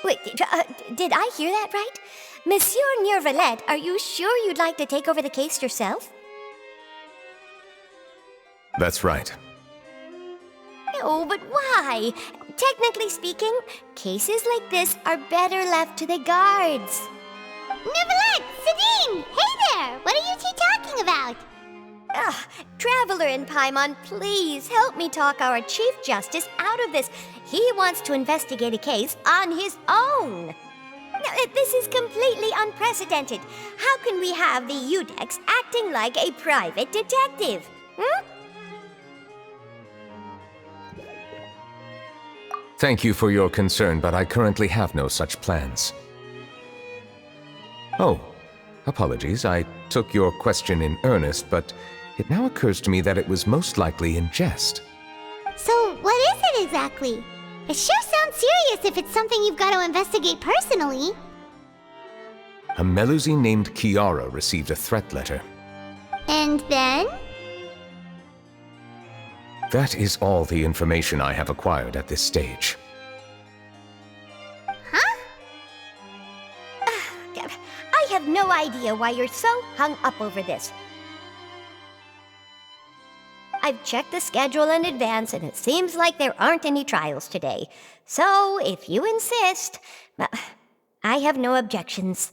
Wait, did I hear that right? Monsieur Nёvillette, are you sure you'd like to take over the case yourself? That's right. Oh, but why? Technically speaking, cases like this are better left to the guards. Nёvillette! Sadine! Hey there! What are you two talking about? Traveler in Paimon, please help me talk our Chief Justice out of this. He wants to investigate a case on his own. This is completely unprecedented. How can we have the Udex acting like a private detective? Thank you for your concern, but I currently have no such plans. Oh, apologies. I took your question in earnest, but it now occurs to me that it was most likely in jest. So, what is it exactly? It sure sounds serious if it's something you've got to investigate personally. A Melusine named Kiara received a threat letter. And then? That is all the information I have acquired at this stage. Huh? I have no idea why you're so hung up over this. I've checked the schedule in advance, and it seems like there aren't any trials today. So, if you insist, I have no objections.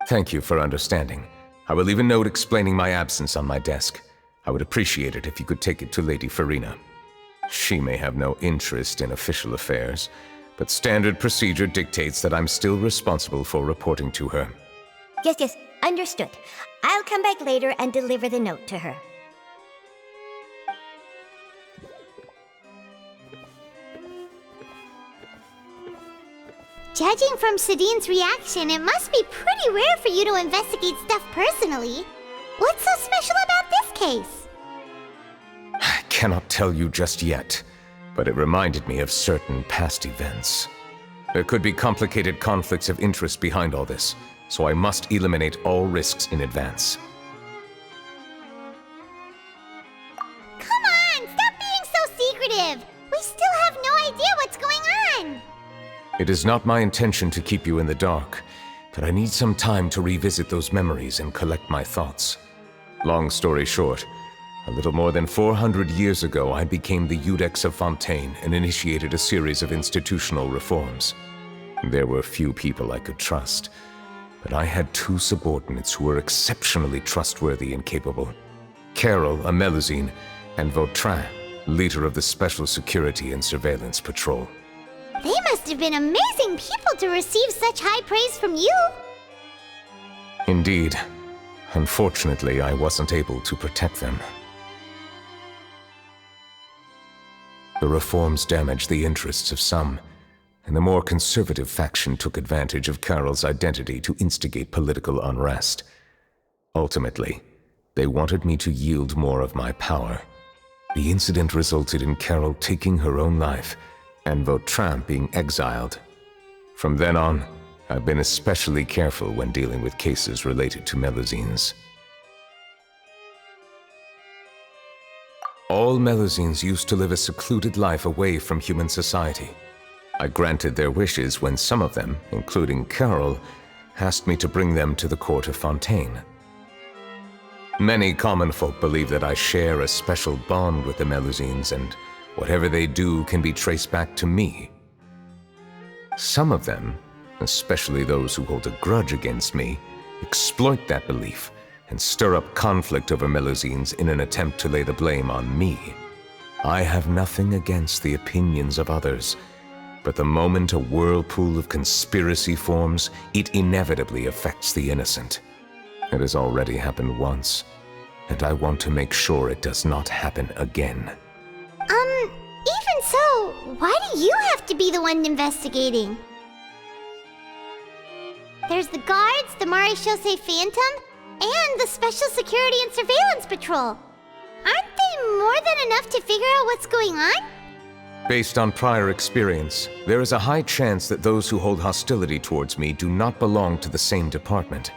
Thank you for understanding. I will leave a note explaining my absence on my desk. I would appreciate it if you could take it to Lady Farina. She may have no interest in official affairs, but standard procedure dictates that I'm still responsible for reporting to her. Yes, understood. I'll come back later and deliver the note to her. Judging from Sadine's reaction, it must be pretty rare for you to investigate stuff personally. What's so special about this case? I cannot tell you just yet, but it reminded me of certain past events. There could be complicated conflicts of interest behind all this, so I must eliminate all risks in advance. Come on, stop being so secretive! We still have no idea what's going on! It is not my intention to keep you in the dark, but I need some time to revisit those memories and collect my thoughts. Long story short, a little more than 400 years ago, I became the Udex of Fontaine and initiated a series of institutional reforms. There were few people I could trust, but I had two subordinates who were exceptionally trustworthy and capable. Carol, a Melusine, and Vautrin, leader of the Special Security and Surveillance Patrol. They must have been amazing people to receive such high praise from you! Indeed. Unfortunately, I wasn't able to protect them. The reforms damaged the interests of some, and the more conservative faction took advantage of Carol's identity to instigate political unrest. Ultimately, they wanted me to yield more of my power. The incident resulted in Carol taking her own life, and Vautrin being exiled. From then on, I've been especially careful when dealing with cases related to Melusines. All Melusines used to live a secluded life away from human society. I granted their wishes when some of them, including Carol, asked me to bring them to the court of Fontaine. Many common folk believe that I share a special bond with the Melusines, and whatever they do can be traced back to me. Some of them, especially those who hold a grudge against me, exploit that belief and stir up conflict over Melusines in an attempt to lay the blame on me. I have nothing against the opinions of others, but the moment a whirlpool of conspiracy forms, it inevitably affects the innocent. It has already happened once, and I want to make sure it does not happen again. Even so, why do you have to be the one investigating? There's the guards, the Marechaussee Phantom, and the Special Security and Surveillance Patrol. Aren't they more than enough to figure out what's going on? Based on prior experience, there is a high chance that those who hold hostility towards me do not belong to the same department.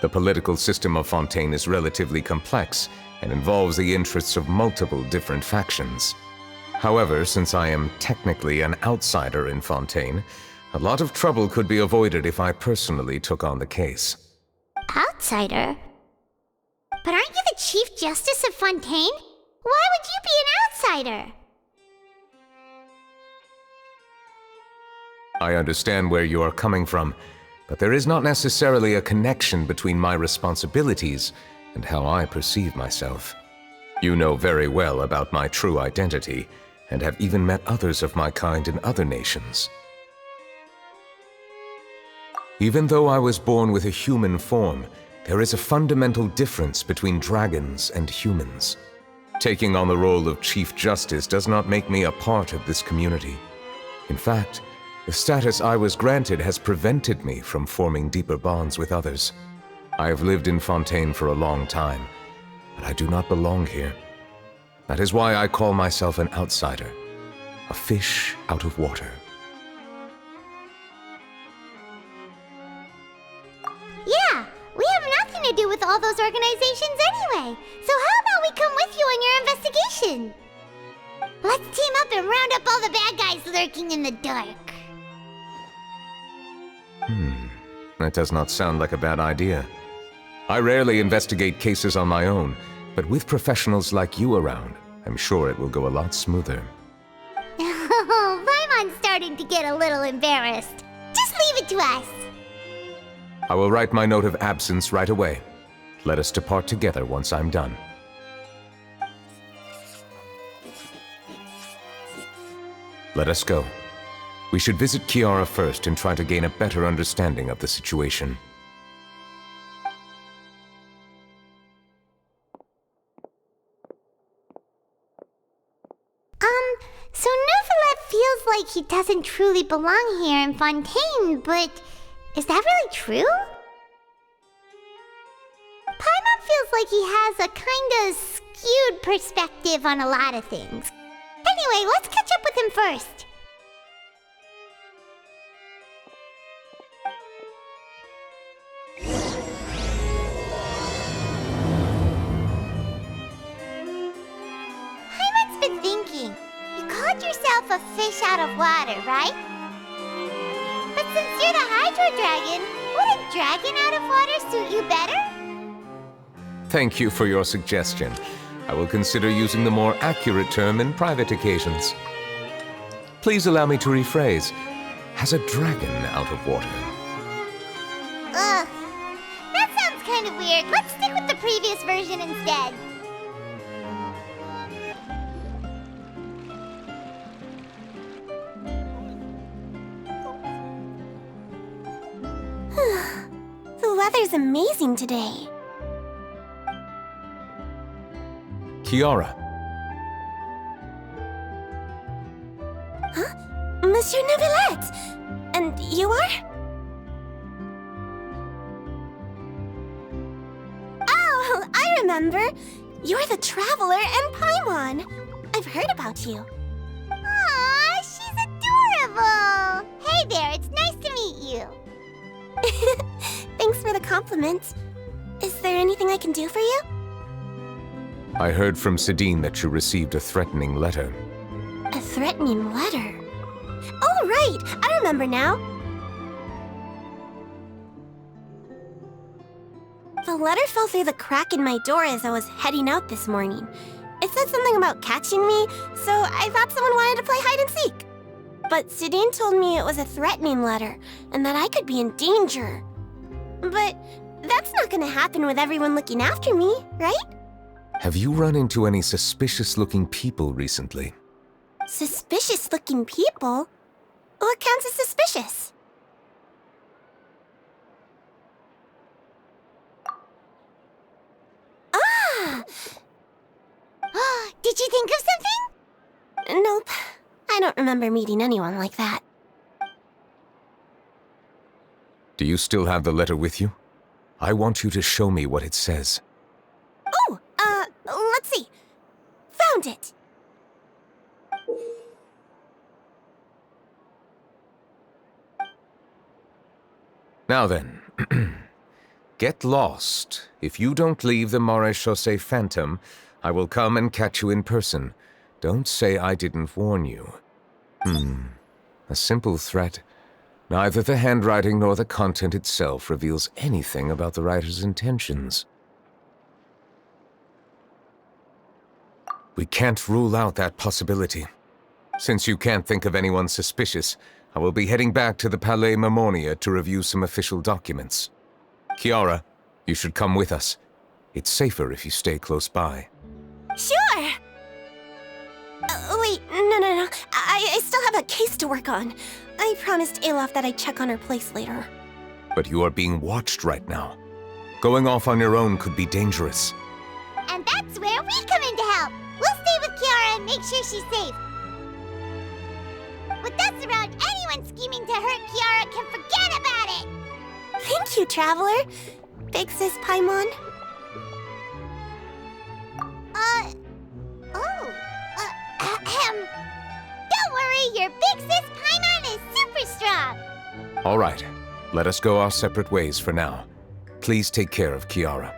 The political system of Fontaine is relatively complex and involves the interests of multiple different factions. However, since I am technically an outsider in Fontaine, a lot of trouble could be avoided if I personally took on the case. Outsider? But aren't you the Chief Justice of Fontaine? Why would you be an outsider? I understand where you are coming from, but there is not necessarily a connection between my responsibilities and how I perceive myself. You know very well about my true identity, and have even met others of my kind in other nations. Even though I was born with a human form, there is a fundamental difference between dragons and humans. Taking on the role of Chief Justice does not make me a part of this community. In fact, the status I was granted has prevented me from forming deeper bonds with others. I have lived in Fontaine for a long time, but I do not belong here. That is why I call myself an outsider, a fish out of water. Yeah, we have nothing to do with all those organizations anyway. So how about we come with you on your investigation? Let's team up and round up all the bad guys lurking in the dark. That does not sound like a bad idea. I rarely investigate cases on my own, but with professionals like you around, I'm sure it will go a lot smoother. Oh, Paimon's starting to get a little embarrassed. Just leave it to us. I will write my note of absence right away. Let us depart together once I'm done. Let us go. We should visit Kiara first and try to gain a better understanding of the situation. So Nёvilleta feels like he doesn't truly belong here in Fontaine, but is that really true? Paimon feels like he has a kinda skewed perspective on a lot of things. Anyway, let's catch up with him first. Paimon's been thinking. You called yourself a fish out of water, right? But since you're the Hydro Dragon, would a dragon out of water suit you better? Thank you for your suggestion. I will consider using the more accurate term in private occasions. Please allow me to rephrase. Has a dragon out of water? Ugh. That sounds kind of weird. Let's stick with the previous version instead. The weather's amazing today. Kiara. Huh? Monsieur Nёvilleta! And you are? Oh, I remember! You're the Traveler and Paimon! I've heard about you. Aw, she's adorable! Hey there, it's nice to meet you. Thanks for the compliment. Is there anything I can do for you? I heard from Sidine that you received a threatening letter. A threatening letter? Oh, right! I remember now. The letter fell through the crack in my door as I was heading out this morning. It said something about catching me, so I thought someone wanted to play hide and seek. But Sidine told me it was a threatening letter, and that I could be in danger. But that's not gonna happen with everyone looking after me, right? Have you run into any suspicious-looking people recently? Suspicious-looking people? What counts as suspicious? Ah! Did you think of something? Nope. I don't remember meeting anyone like that. Do you still have the letter with you? I want you to show me what it says. Oh, let's see. Found it. Now then, get lost. If you don't leave the Maréchaussée Phantom, I will come and catch you in person. Don't say I didn't warn you. A simple threat. Neither the handwriting nor the content itself reveals anything about the writer's intentions. We can't rule out that possibility. Since you can't think of anyone suspicious, I will be heading back to the Palais Mermonia to review some official documents. Kiara, you should come with us. It's safer if you stay close by. Sure! Wait, no. I still have a case to work on. I promised Alof that I'd check on her place later. But you are being watched right now. Going off on your own could be dangerous. And that's where we come in to help. We'll stay with Kiara and make sure she's safe. With us around, anyone scheming to hurt Kiara can forget about it! Thank you, Traveler. Big Sis Paimon. Don't worry, your Big Sis Paimon is super strong! All right, let us go our separate ways for now. Please take care of Kiara.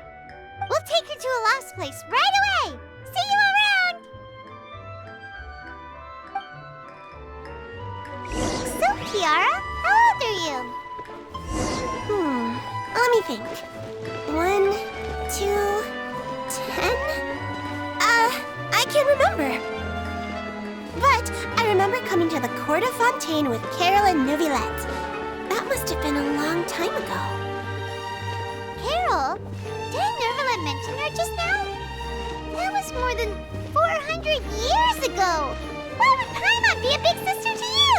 We'll take her to a lost place right away! See you around! So, Kiara, how old are you? Let me think. 1, 2, 10? I can't remember. But I remember coming to the court of Fontaine with Carol and Nёvilleta. That must have been a long time ago. Carol? Didn't Nёvilleta mention her just now? That was more than 400 years ago! Why would Paimon be a big sister to you?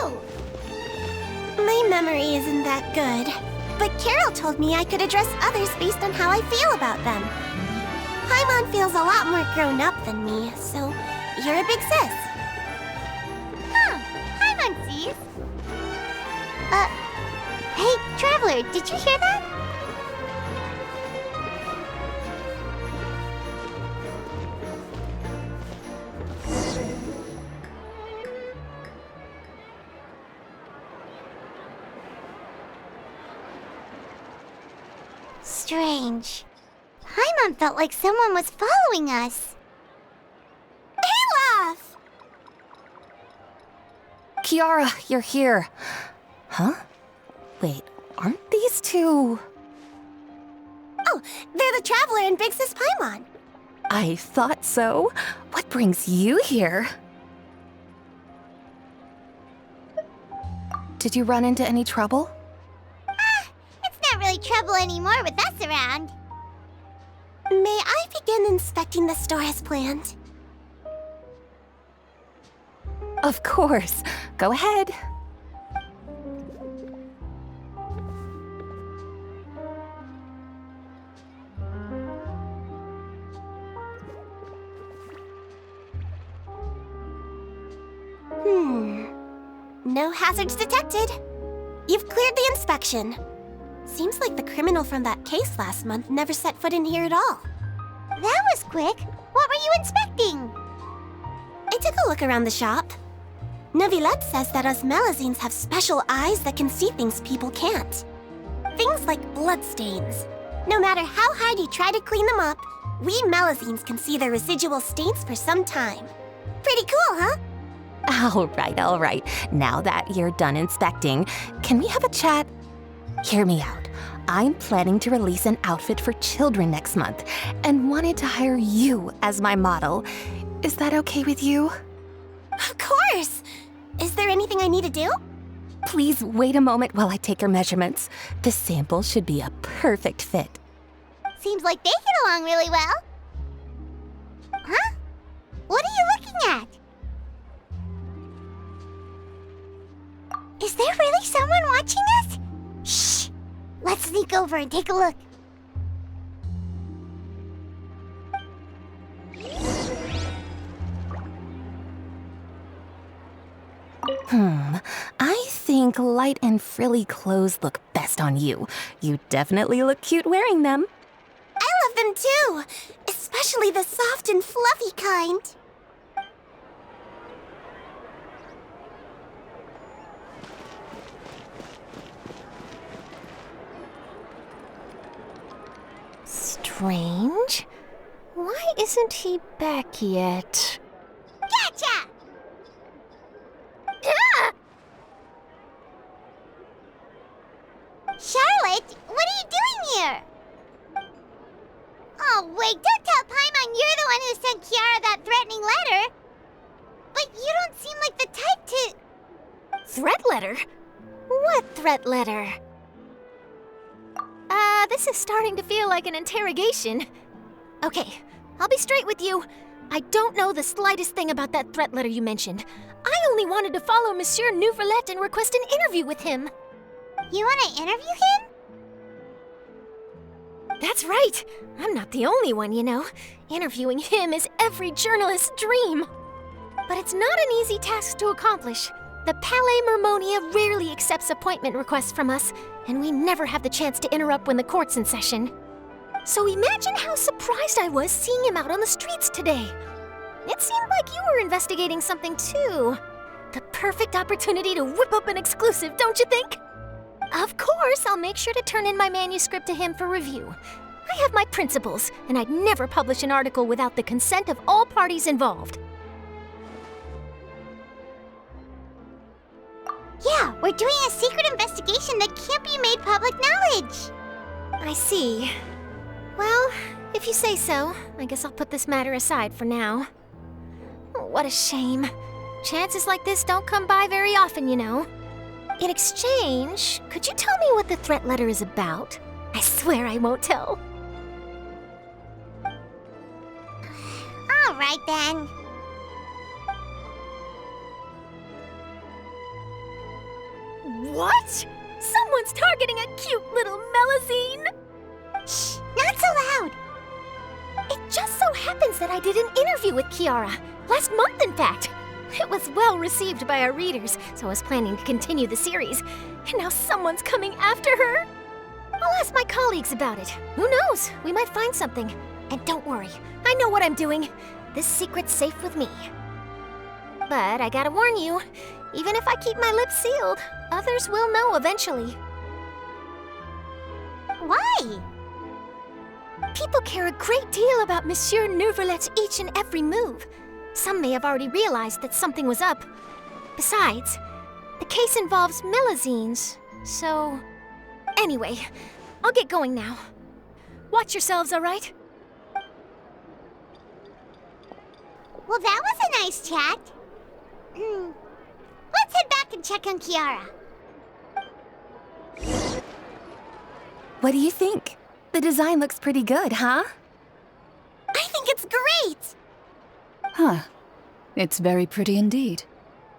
My memory isn't that good. But Carol told me I could address others based on how I feel about them. Paimon feels a lot more grown up than me, so you're a big sis. Paimon sees. Hey, Traveler, did you hear that? Strange. Paimon felt like someone was following us. Alof! Kiara, you're here. Huh? Wait, aren't these two? Oh, they're the Traveler and Big Sis Paimon. I thought so. What brings you here? Did you run into any trouble? It's not really trouble anymore with us around. May I begin inspecting the store as planned? Of course. Go ahead. No hazards detected. You've cleared the inspection. Seems like the criminal from that case last month never set foot in here at all. That was quick. What were you inspecting? I took a look around the shop. Nёvilleta says that us Melazines have special eyes that can see things people can't. Things like bloodstains. No matter how hard you try to clean them up, we Melazines can see the residual stains for some time. Pretty cool, huh? All right. Now that you're done inspecting, can we have a chat? Hear me out. I'm planning to release an outfit for children next month and wanted to hire you as my model. Is that okay with you? Of course! Is there anything I need to do? Please wait a moment while I take your measurements. The sample should be a perfect fit. Seems like they get along really well. Huh? What are you looking at? Is there really someone watching us? Shh! Let's sneak over and take a look. I think light and frilly clothes look best on you. You definitely look cute wearing them. I love them too, especially the soft and fluffy kind. Strange. Why isn't he back yet? Gotcha! Nёvilleta, what are you doing here? Oh, wait, don't tell Paimon you're the one who sent Kiara that threatening letter. But you don't seem like the type to... Threat letter? What threat letter? This is starting to feel like an interrogation. Okay, I'll be straight with you. I don't know the slightest thing about that threat letter you mentioned. I only wanted to follow Monsieur Nёvilleta and request an interview with him. You want to interview him? That's right. I'm not the only one, you know. Interviewing him is every journalist's dream. But it's not an easy task to accomplish. The Palais Mermonia rarely accepts appointment requests from us, and we never have the chance to interrupt when the court's in session. So imagine how surprised I was seeing him out on the streets today. It seemed like you were investigating something too. The perfect opportunity to whip up an exclusive, don't you think? Of course, I'll make sure to turn in my manuscript to him for review. I have my principles, and I'd never publish an article without the consent of all parties involved. Yeah, we're doing a secret investigation that can't be made public knowledge. I see. Well, if you say so, I guess I'll put this matter aside for now. What a shame. Chances like this don't come by very often, you know. In exchange, could you tell me what the threat letter is about? I swear I won't tell. All right, then. What? Someone's targeting a cute little Melazine? Shh, not so loud. It just so happens that I did an interview with Kiara. Last month, in fact. It was well received by our readers, so I was planning to continue the series. And now someone's coming after her. I'll ask my colleagues about it. Who knows? We might find something. And don't worry, I know what I'm doing. This secret's safe with me. But I gotta warn you, even if I keep my lips sealed, others will know eventually. Why? People care a great deal about Monsieur Nёvillet's each and every move. Some may have already realized that something was up. Besides, the case involves Melazines, so... Anyway, I'll get going now. Watch yourselves, all right? Well, that was a nice chat. Let's head back and check on Kiara. What do you think? The design looks pretty good, huh? I think it's great! Huh. It's very pretty indeed.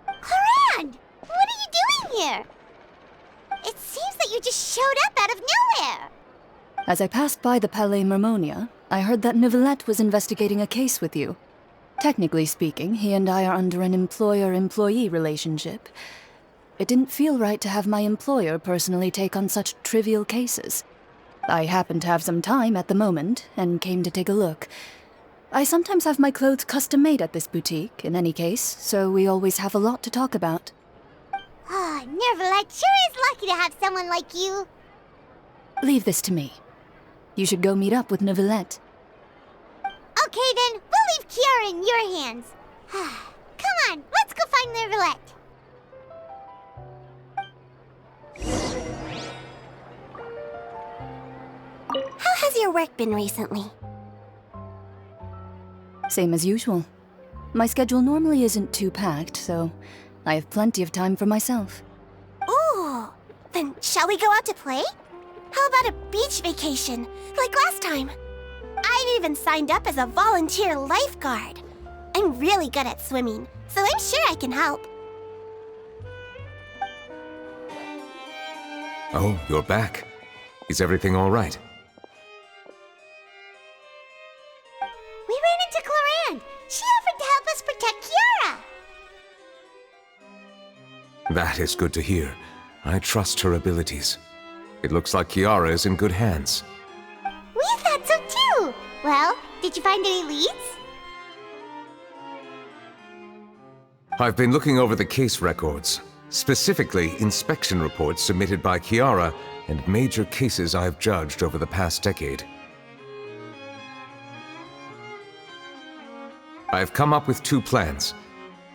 Clorinde! What are you doing here? It seems that you just showed up out of nowhere. As I passed by the Palais Mermonia, I heard that Nёvillette was investigating a case with you. Technically speaking, he and I are under an employer-employee relationship. It didn't feel right to have my employer personally take on such trivial cases. I happened to have some time at the moment, and came to take a look. I sometimes have my clothes custom-made at this boutique, in any case, so we always have a lot to talk about. Oh, Nёvillette sure is lucky to have someone like you. Leave this to me. You should go meet up with Nёvillette. Okay then, we'll leave Kiara in your hands. Come on, let's go find Nёvillette. How has your work been recently? Same as usual. My schedule normally isn't too packed, so I have plenty of time for myself. Ooh, then shall we go out to play? How about a beach vacation, like last time? I've even signed up as a volunteer lifeguard. I'm really good at swimming, so I'm sure I can help. Oh, you're back. Is everything all right? We ran into Clorinde. She offered to help us protect Kiara. That is good to hear. I trust her abilities. It looks like Kiara is in good hands. We thought so too. Well, did you find any leads? I've been looking over the case records, specifically inspection reports submitted by Kiara and major cases I've judged over the past decade. I've come up with two plans.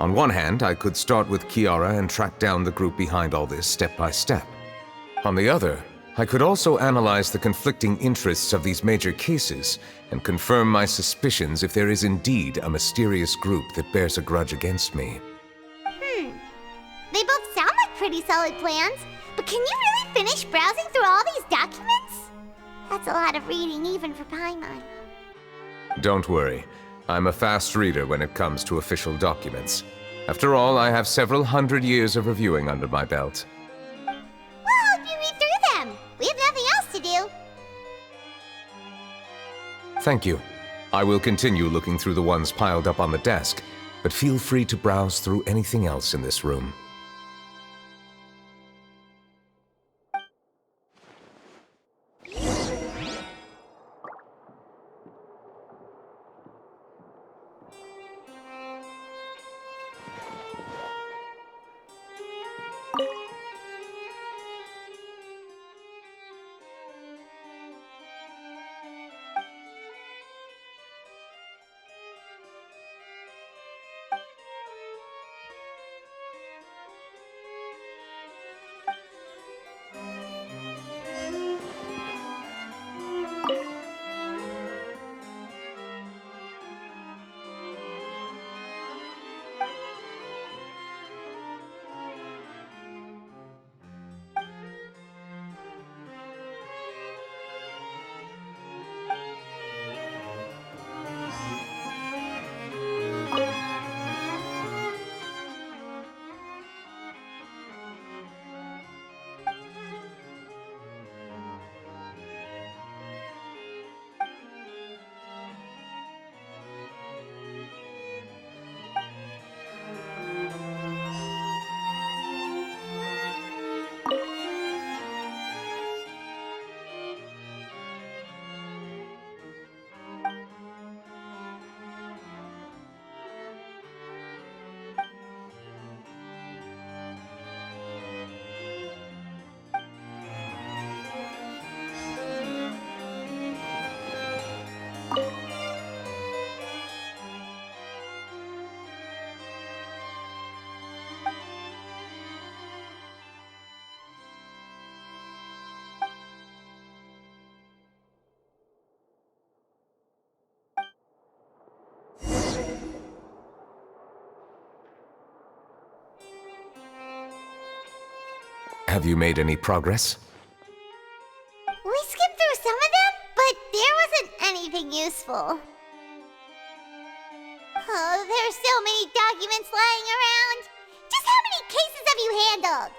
On one hand, I could start with Kiara and track down the group behind all this step by step. On the other, I could also analyze the conflicting interests of these major cases and confirm my suspicions if there is indeed a mysterious group that bears a grudge against me. They both sound like pretty solid plans, but can you really finish browsing through all these documents? That's a lot of reading even for Paimon. Don't worry. I'm a fast reader when it comes to official documents. After all, I have several hundred years of reviewing under my belt. We'll help you read through them. We have nothing else to do. Thank you. I will continue looking through the ones piled up on the desk, but feel free to browse through anything else in this room. Have you made any progress? We skipped through some of them, but there wasn't anything useful. Oh, there's so many documents lying around. Just how many cases have you handled?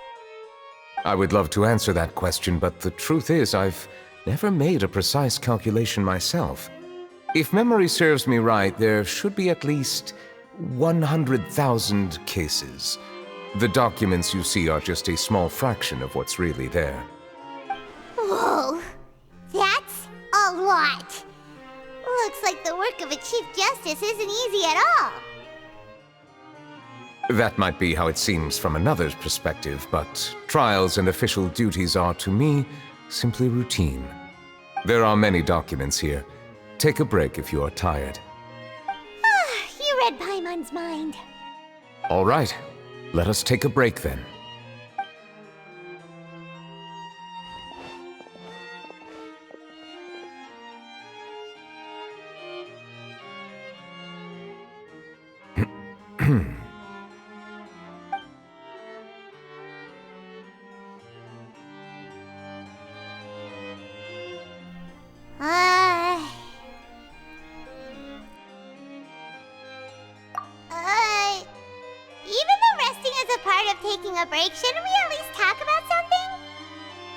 I would love to answer that question, but the truth is I've never made a precise calculation myself. If memory serves me right, there should be at least 100,000 cases. The documents you see are just a small fraction of what's really there. Whoa, that's a lot. Looks like the work of a Chief Justice isn't easy at all. That might be how it seems from another's perspective, but trials and official duties are, to me, simply routine. There are many documents here. Take a break if you are tired. You read Paimon's mind. All right. Let us take a break then. Even though resting is a part of taking a break, shouldn't we at least talk about something?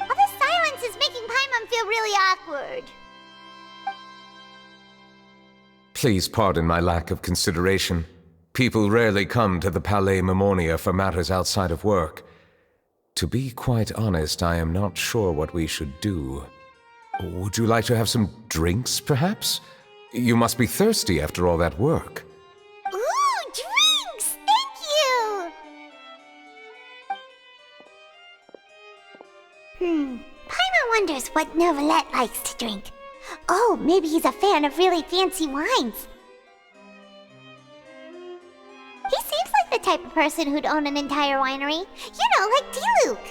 All this silence is making Paimon feel really awkward. Please pardon my lack of consideration. People rarely come to the Palais Mermonia for matters outside of work. To be quite honest, I am not sure what we should do. Would you like to have some drinks, perhaps? You must be thirsty after all that work. Ooh, drinks! Thank you! Paimon wonders what Nёvillett likes to drink. Oh, maybe he's a fan of really fancy wines. He seems like the type of person who'd own an entire winery. You know, like D-Luke.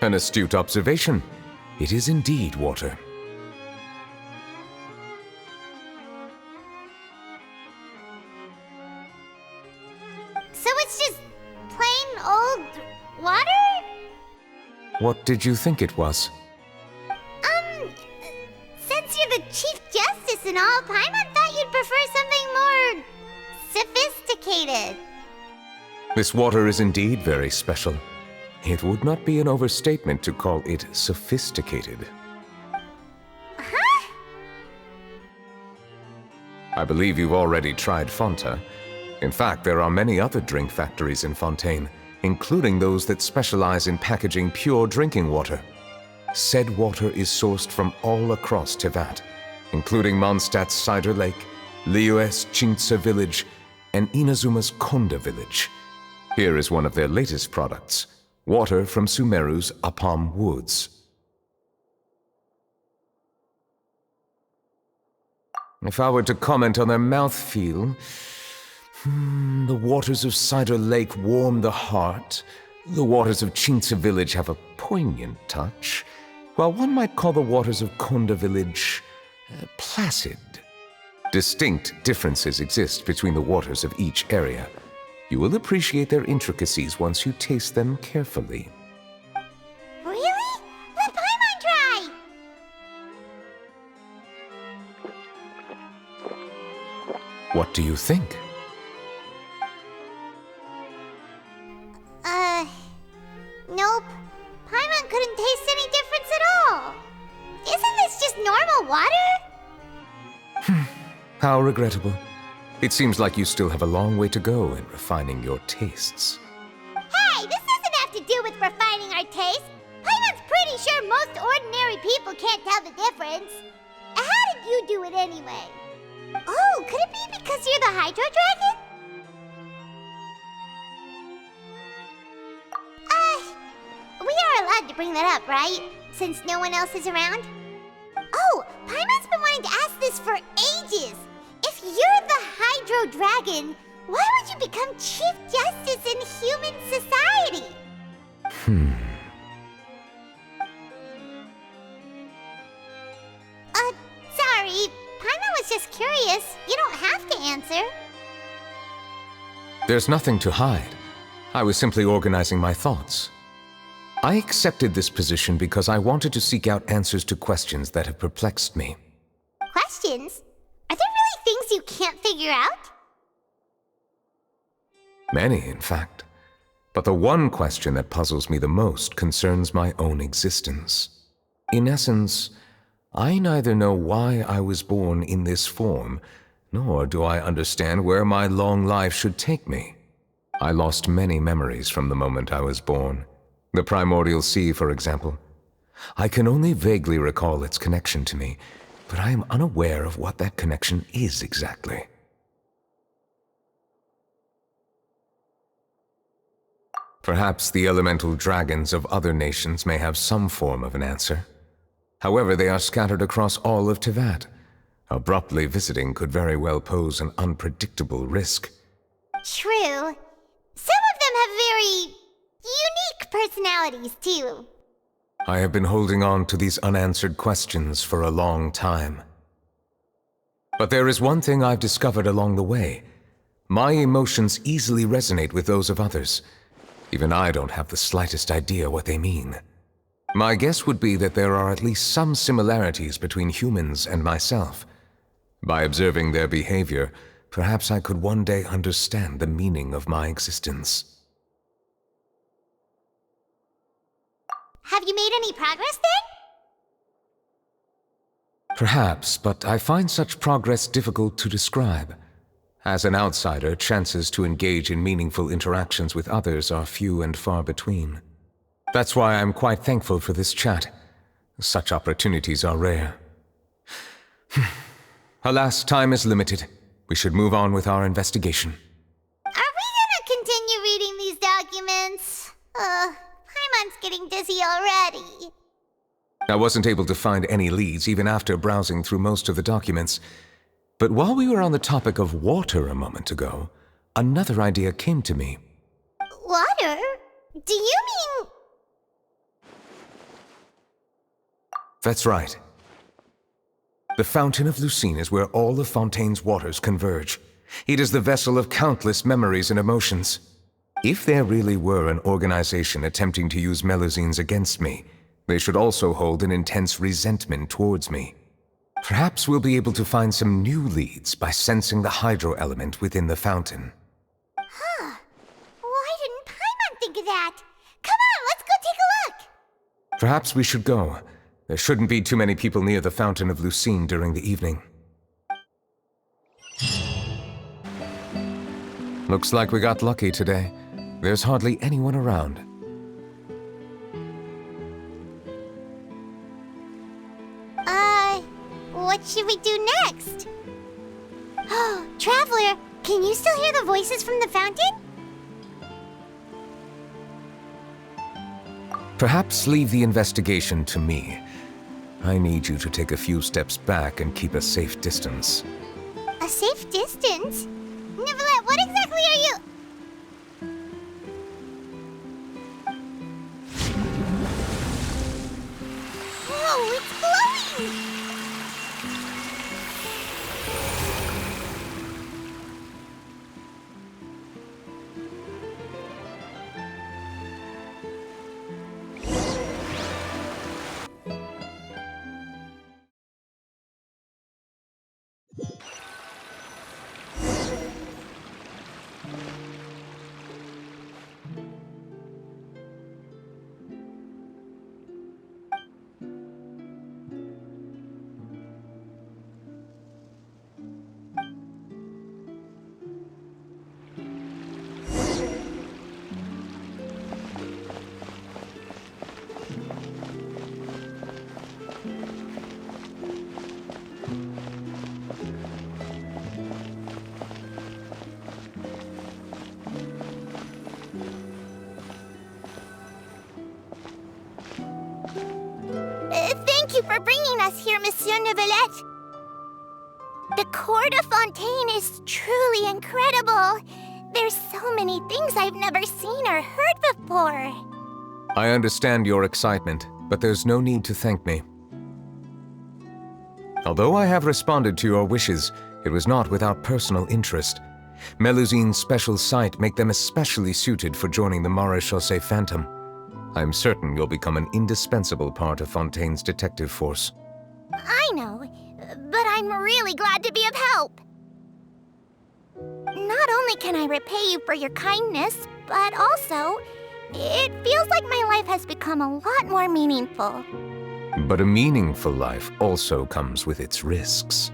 An astute observation. It is indeed water. So it's just plain old water? What did you think it was? Since you're the Chief Justice and all, Paimon thought you'd prefer something more sophisticated. This water is indeed very special. It would not be an overstatement to call it sophisticated. Huh? I believe you've already tried Fonta. In fact, there are many other drink factories in Fontaine, including those that specialize in packaging pure drinking water. Said water is sourced from all across Tevat, including Mondstadt's Cider Lake, Liyue's Chintsa village, and Inazuma's Konda village. Here is one of their latest products, water from Sumeru's Apam woods. If I were to comment on their mouthfeel, the waters of Cider Lake warm the heart, the waters of Chintsa village have a poignant touch, while one might call the waters of Konda village placid. Distinct differences exist between the waters of each area. You will appreciate their intricacies once you taste them carefully. Really? Let Paimon try! What do you think? Nope. Paimon couldn't taste any difference at all. Isn't this just normal water? How regrettable. It seems like you still have a long way to go in refining your tastes. Hey, this doesn't have to do with refining our taste. Paimon's pretty sure most ordinary people can't tell the difference. How did you do it anyway? Oh, could it be because you're the Hydro Dragon? We are allowed to bring that up, right? Since no one else is around? Oh, Paimon's been wanting to ask this for ages! If you're the Hydro Dragon, why would you become Chief Justice in human society? Sorry. Paimon was just curious. You don't have to answer. There's nothing to hide. I was simply organizing my thoughts. I accepted this position because I wanted to seek out answers to questions that have perplexed me. Questions? Are there really things you can't figure out? Many, in fact. But the one question that puzzles me the most concerns my own existence. In essence, I neither know why I was born in this form, nor do I understand where my long life should take me. I lost many memories from the moment I was born. The primordial sea, for example. I can only vaguely recall its connection to me, but I am unaware of what that connection is exactly. Perhaps the elemental dragons of other nations may have some form of an answer. However, they are scattered across all of Tevat. Abruptly visiting could very well pose an unpredictable risk. True. Some of them have very unique personalities, too. I have been holding on to these unanswered questions for a long time. But there is one thing I've discovered along the way. My emotions easily resonate with those of others. Even I don't have the slightest idea what they mean. My guess would be that there are at least some similarities between humans and myself. By observing their behavior, perhaps I could one day understand the meaning of my existence. Have you made any progress then? Perhaps, but I find such progress difficult to describe. As an outsider, chances to engage in meaningful interactions with others are few and far between. That's why I'm quite thankful for this chat. Such opportunities are rare. Alas, time is limited. We should move on with our investigation. Are we gonna continue reading these documents? Paimon's getting dizzy already. I wasn't able to find any leads even after browsing through most of the documents. But while we were on the topic of water a moment ago, another idea came to me. Water? Do you mean... That's right. The Fountain of Lucine is where all of Fontaine's waters converge. It is the vessel of countless memories and emotions. If there really were an organization attempting to use Melusines against me, they should also hold an intense resentment towards me. Perhaps we'll be able to find some new leads by sensing the hydro element within the fountain. Huh. Why didn't Paimon think of that? Come on, let's go take a look! Perhaps we should go. There shouldn't be too many people near the Fountain of Lucine during the evening. Looks like we got lucky today. There's hardly anyone around. What should we do next? Oh, Traveler, can you still hear the voices from the fountain? Perhaps leave the investigation to me. I need you to take a few steps back and keep a safe distance. A safe distance? Nёvilleta, what exactly are you... Whoa, it's glowing! Thank you for bringing us here, Monsieur Nёvilleta. The court of Fontaine is truly incredible. There's so many things I've never seen or heard before. I understand your excitement, but there's no need to thank me. Although I have responded to your wishes, it was not without personal interest. Melusine's special sight make them especially suited for joining the Maréchaussée Phantom. I'm certain you'll become an indispensable part of Fontaine's detective force. I know, but I'm really glad to be of help. Not only can I repay you for your kindness, but also, it feels like my life has become a lot more meaningful. But a meaningful life also comes with its risks.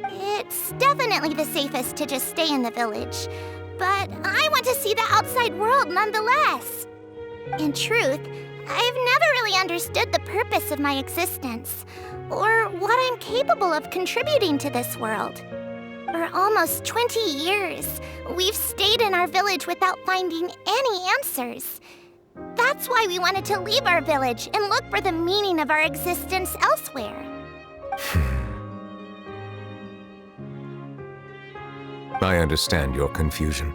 It's definitely the safest to just stay in the village, but I want to see the outside world nonetheless. In truth, I've never really understood the purpose of my existence, or what I'm capable of contributing to this world. For almost 20 years, we've stayed in our village without finding any answers. That's why we wanted to leave our village and look for the meaning of our existence elsewhere. I understand your confusion.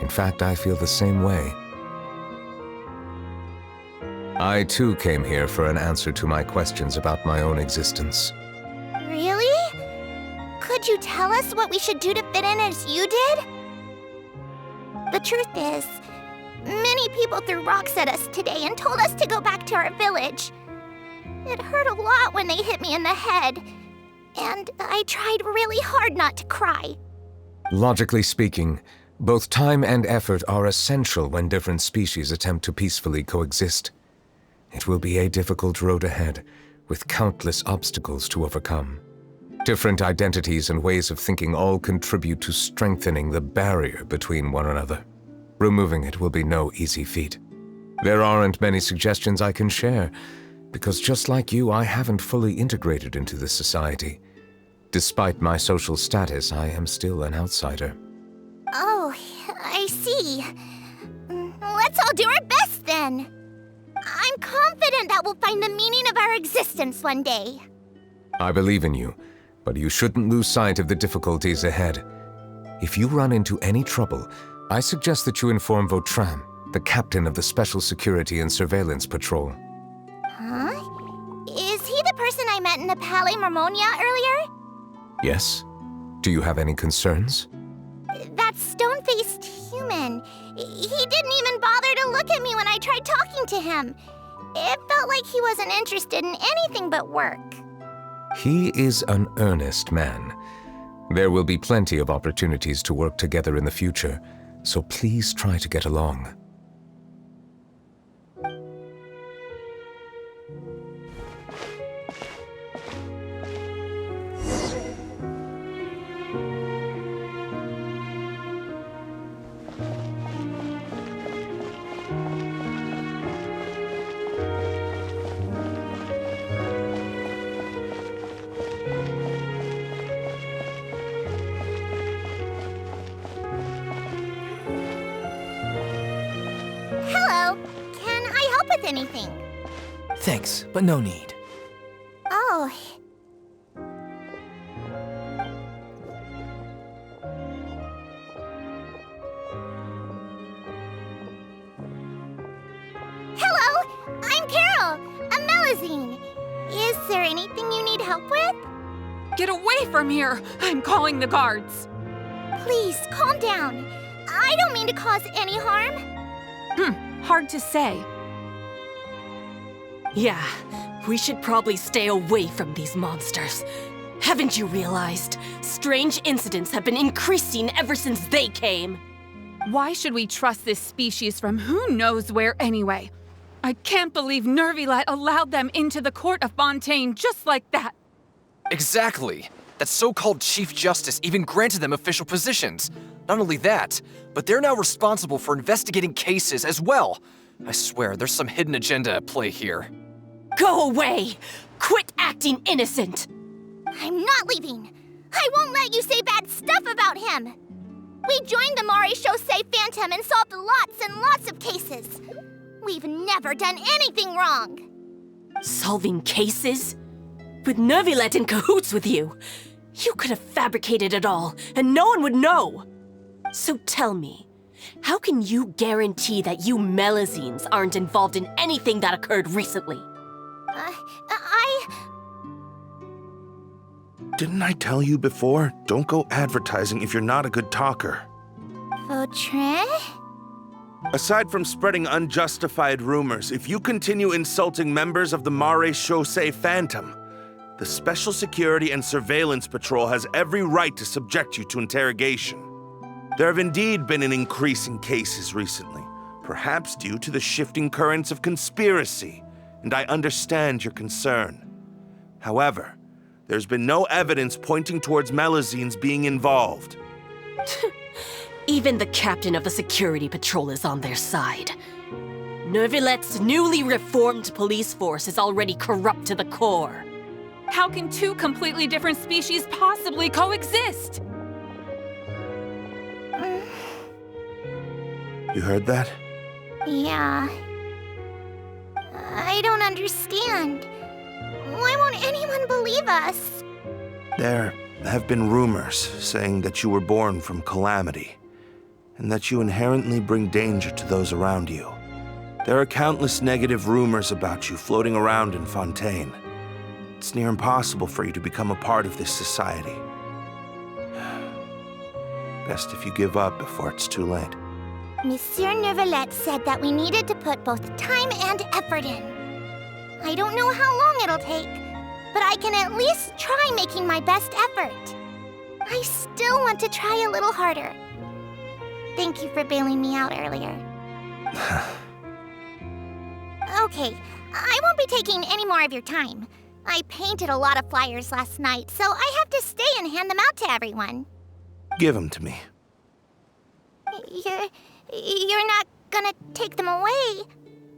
In fact, I feel the same way. I too came here for an answer to my questions about my own existence. Really? Could you tell us what we should do to fit in as you did? The truth is, many people threw rocks at us today and told us to go back to our village. It hurt a lot when they hit me in the head, and I tried really hard not to cry. Logically speaking, both time and effort are essential when different species attempt to peacefully coexist. It will be a difficult road ahead, with countless obstacles to overcome. Different identities and ways of thinking all contribute to strengthening the barrier between one another. Removing it will be no easy feat. There aren't many suggestions I can share, because just like you, I haven't fully integrated into this society. Despite my social status, I am still an outsider. Oh, I see. Let's all do our best then. I'm confident that we'll find the meaning of our existence one day. I believe in you, but you shouldn't lose sight of the difficulties ahead. If you run into any trouble, I suggest that you inform Vautrin, the captain of the Special Security and Surveillance Patrol. Huh? Is Is he the person I met in the Palais Marmonia earlier? Yes? Do you have any concerns? That stone-faced human. He didn't even bother to look at me when I tried talking to him. It felt like he wasn't interested in anything but work. He is an earnest man. There will be plenty of opportunities to work together in the future, so please try to get along. Hello. Can I help with anything? Thanks, but no need. Oh. Hello, I'm Carol, a Melazine. Is there anything you need help with? Get away from here! I'm calling the guards! Please, calm down. I don't mean to cause any harm. Hard to say. Yeah, we should probably stay away from these monsters. Haven't you realized? Strange incidents have been increasing ever since they came. Why should we trust this species from who knows where anyway? I can't believe Nёvilleta allowed them into the court of Fontейna just like that. Exactly! That so-called Chief Justice even granted them official positions. Not only that, but they're now responsible for investigating cases as well. I swear, there's some hidden agenda at play here. Go away! Quit acting innocent! I'm not leaving. I won't let you say bad stuff about him. We joined the Maréchaussée Phantom and solved lots and lots of cases. We've never done anything wrong. Solving cases? With Nёvilleta in cahoots with you? You could have fabricated it all, and no one would know. So tell me, how can you guarantee that you Melazines aren't involved in anything that occurred recently? Didn't I tell you before? Don't go advertising if you're not a good talker. Vautrin? Aside from spreading unjustified rumors, if you continue insulting members of the Maréchaussée Phantom, the Special Security and Surveillance Patrol has every right to subject you to interrogation. There have indeed been an increase in cases recently, perhaps due to the shifting currents of conspiracy, and I understand your concern. However, there's been no evidence pointing towards Melazines being involved. Even the captain of the security patrol is on their side. Nёvillet's newly reformed police force is already corrupt to the core. How can two completely different species possibly coexist? You heard that? Yeah. I don't understand. Why won't anyone believe us? There have been rumors saying that you were born from calamity, and that you inherently bring danger to those around you. There are countless negative rumors about you floating around in Fontейna. It's near impossible for you to become a part of this society. Best if you give up before it's too late. Monsieur Nёvilleta said that we needed to put both time and effort in. I don't know how long it'll take, but I can at least try making my best effort. I still want to try a little harder. Thank you for bailing me out earlier. Okay, I won't be taking any more of your time. I painted a lot of flyers last night, so I have to stay and hand them out to everyone. Give them to me. You're not gonna take them away,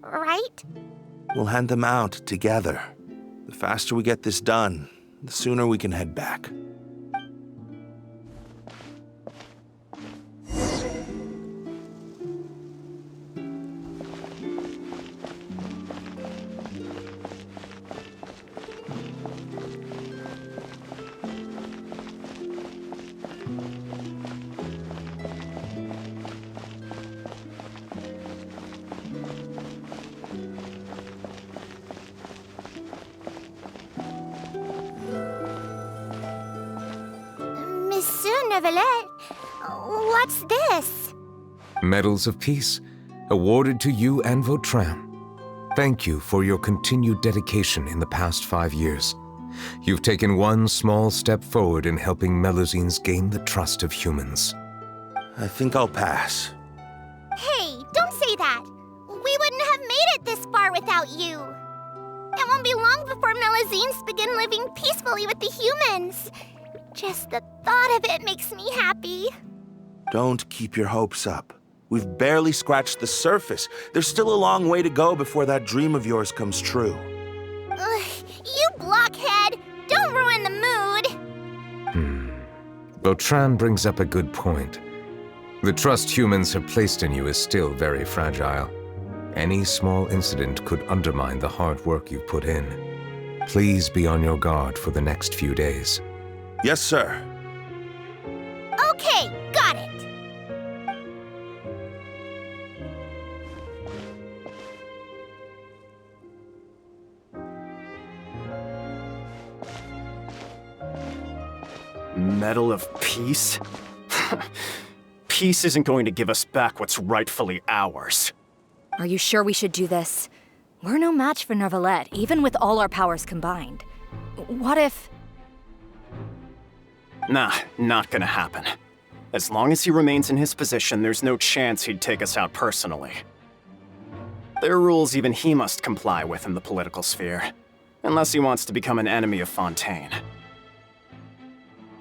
right? We'll hand them out together. The faster we get this done, the sooner we can head back. Nёvillette. What's this? Medals of Peace, awarded to you and Vautrin. Thank you for your continued dedication in the past 5 years. You've taken one small step forward in helping Melusines gain the trust of humans. I think I'll pass. Hey, don't say that. We wouldn't have made it this far without you. It won't be long before Melusines begin living peacefully with the humans. Just the thought of it makes me happy. Don't keep your hopes up. We've barely scratched the surface. There's still a long way to go before that dream of yours comes true. Ugh, you blockhead! Don't ruin the mood! Vautrin brings up a good point. The trust humans have placed in you is still very fragile. Any small incident could undermine the hard work you've put in. Please be on your guard for the next few days. Yes, sir. Okay, got it. Medal of Peace? Peace isn't going to give us back what's rightfully ours. Are you sure we should do this? We're no match for Nёvillette, even with all our powers combined. What if... Nah, not gonna happen. As long as he remains in his position, there's no chance he'd take us out personally. There are rules even he must comply with in the political sphere, unless he wants to become an enemy of Fontaine.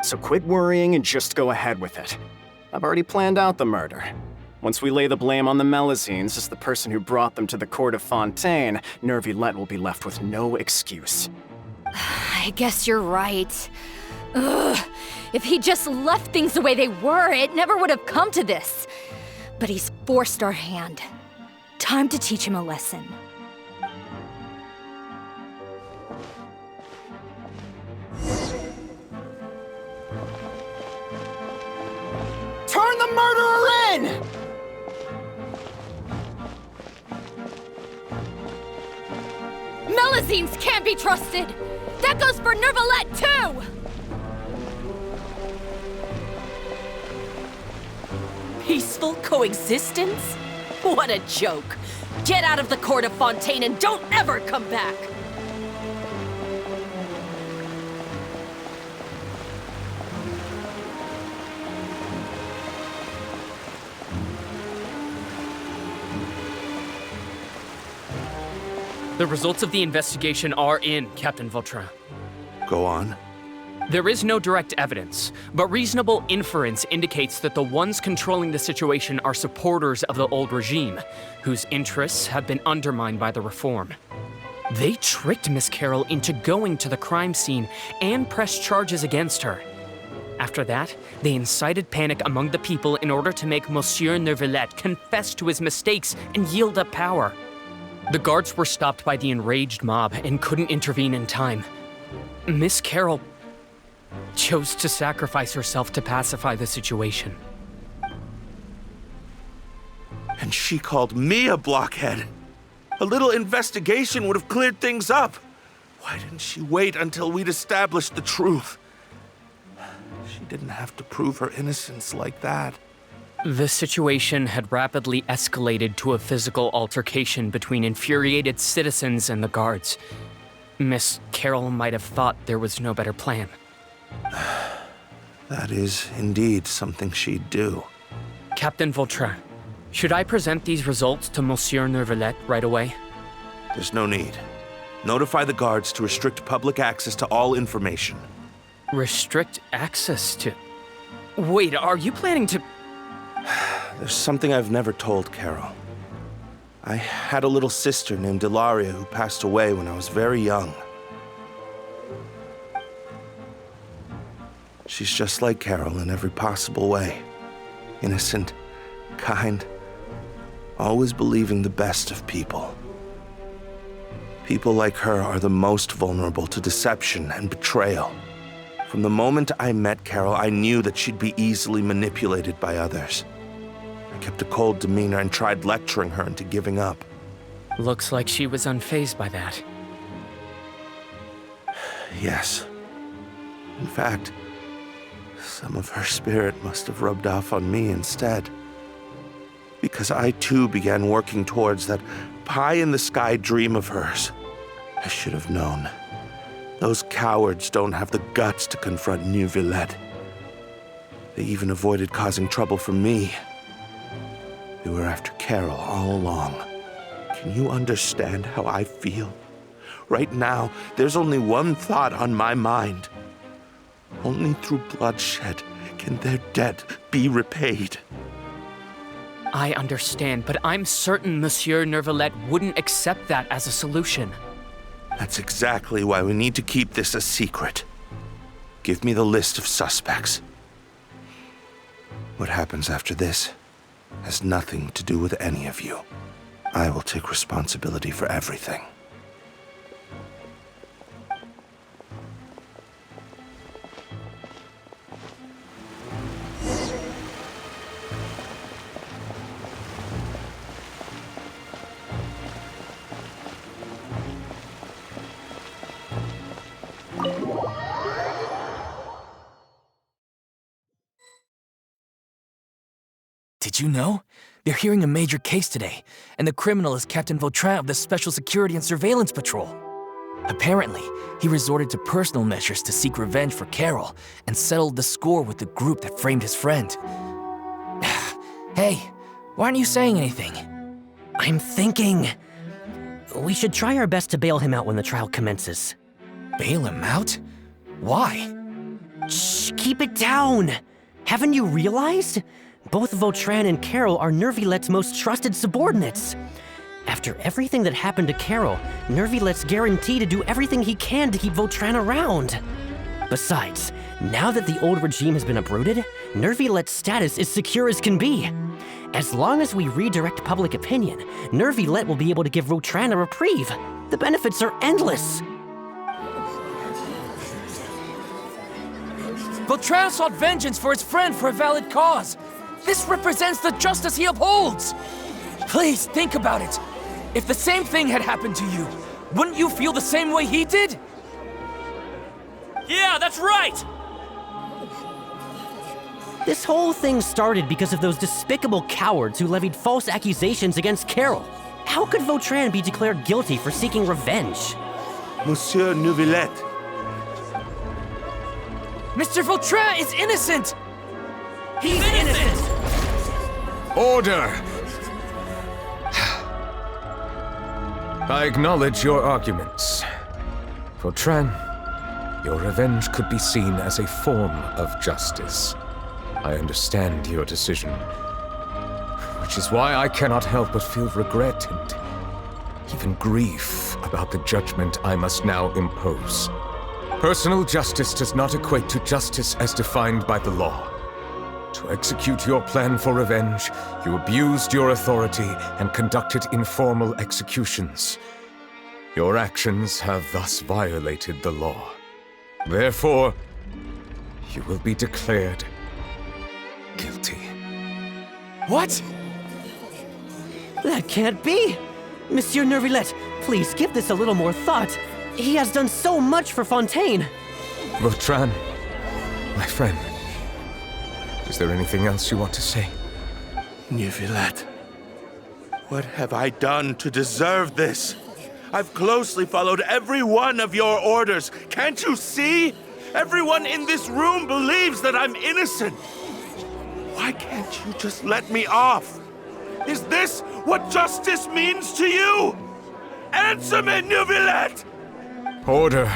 So quit worrying and just go ahead with it. I've already planned out the murder. Once we lay the blame on the Melusines as the person who brought them to the court of Fontaine, Nёvillette will be left with no excuse. I guess you're right. Ugh. If he just left things the way they were, it never would have come to this. But he's forced our hand. Time to teach him a lesson. Turn the murderer in! Melusines can't be trusted! That goes for Nёvillette, too! Peaceful coexistence? What a joke. Get out of the court of Fontaine and don't ever come back! The results of the investigation are in, Captain Vautrin. Go on. There is no direct evidence, but reasonable inference indicates that the ones controlling the situation are supporters of the old regime, whose interests have been undermined by the reform. They tricked Miss Carroll into going to the crime scene and pressed charges against her. After that, they incited panic among the people in order to make Monsieur Nёvillette confess to his mistakes and yield up power. The guards were stopped by the enraged mob and couldn't intervene in time. Miss Carroll chose to sacrifice herself to pacify the situation. And she called me a blockhead. A little investigation would have cleared things up. Why didn't she wait until we'd established the truth? She didn't have to prove her innocence like that. The situation had rapidly escalated to a physical altercation between infuriated citizens and the guards. Miss Carroll might have thought there was no better plan. That is indeed something she'd do. Captain Vautrin, should I present these results to Monsieur Nёvillette right away? There's no need. Notify the guards to restrict public access to all information. Restrict access to... Wait, are you planning to... There's something I've never told Carol. I had a little sister named Ilaria who passed away when I was very young. She's just like Carol in every possible way. Innocent, kind, always believing the best of people. People like her are the most vulnerable to deception and betrayal. From the moment I met Carol, I knew that she'd be easily manipulated by others. I kept a cold demeanor and tried lecturing her into giving up. Looks like she was unfazed by that. Yes. In fact, Some of her spirit must have rubbed off on me instead. Because I too began working towards that pie-in-the-sky dream of hers. I should have known. Those cowards don't have the guts to confront Nёvillett. They even avoided causing trouble for me. They were after Carol all along. Can you understand how I feel? Right now, there's only one thought on my mind. Only through bloodshed can their debt be repaid. I understand, but I'm certain Monsieur Nёvillett wouldn't accept that as a solution. That's exactly why we need to keep this a secret. Give me the list of suspects. What happens after this has nothing to do with any of you. I will take responsibility for everything. Did you know? They're hearing a major case today, and the criminal is Captain Vautrin of the Special Security and Surveillance Patrol. Apparently, he resorted to personal measures to seek revenge for Carol and settled the score with the group that framed his friend. Hey, why aren't you saying anything? I'm thinking. We should try our best to bail him out when the trial commences. Bail him out? Why? Shh, keep it down! Haven't you realized? Both Vautrin and Carol are Nёvillet's most trusted subordinates. After everything that happened to Carol, Nёvillet's guaranteed to do everything he can to keep Vautrin around. Besides, now that the old regime has been uprooted, Nёvillet's status is secure as can be. As long as we redirect public opinion, Nёvillett will be able to give Vautrin a reprieve. The benefits are endless. Vautrin sought vengeance for his friend for a valid cause. This represents the justice he upholds. Please think about it. If the same thing had happened to you, wouldn't you feel the same way he did? Yeah, that's right! This whole thing started because of those despicable cowards who levied false accusations against Carol. How could Vautrin be declared guilty for seeking revenge? Monsieur Nёvillett. Mr. Vautrin is innocent! He's innocent! Order! I acknowledge your arguments. Vautrin, your revenge could be seen as a form of justice. I understand your decision, which is why I cannot help but feel regret and even grief about the judgment I must now impose. Personal justice does not equate to justice as defined by the law. To execute your plan for revenge, you abused your authority and conducted informal executions. Your actions have thus violated the law. Therefore, you will be declared guilty. What? That can't be! Monsieur Nёvillett, please give this a little more thought. He has done so much for Fontaine. Vautrin, my friend, is there anything else you want to say? Nёvillett, what have I done to deserve this? I've closely followed every one of your orders. Can't you see? Everyone in this room believes that I'm innocent. Why can't you just let me off? Is this what justice means to you? Answer me, Nёvillett! Order.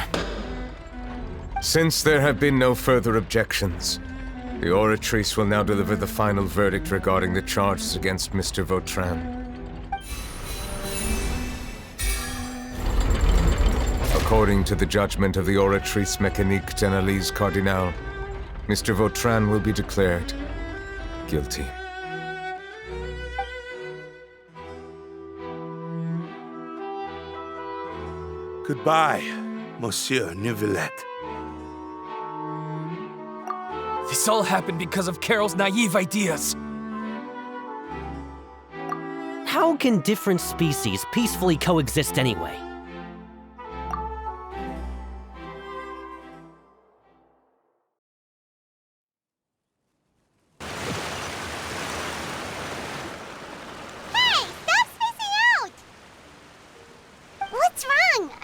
Since there have been no further objections, the Oratrice will now deliver the final verdict regarding the charges against Mr. Vautrin. According to the judgment of the Oratrice Mécanique d'Analyse Cardinale, Mr. Vautrin will be declared guilty. Goodbye, Monsieur Nёvillett. This all happened because of Carol's naive ideas. How can different species peacefully coexist anyway?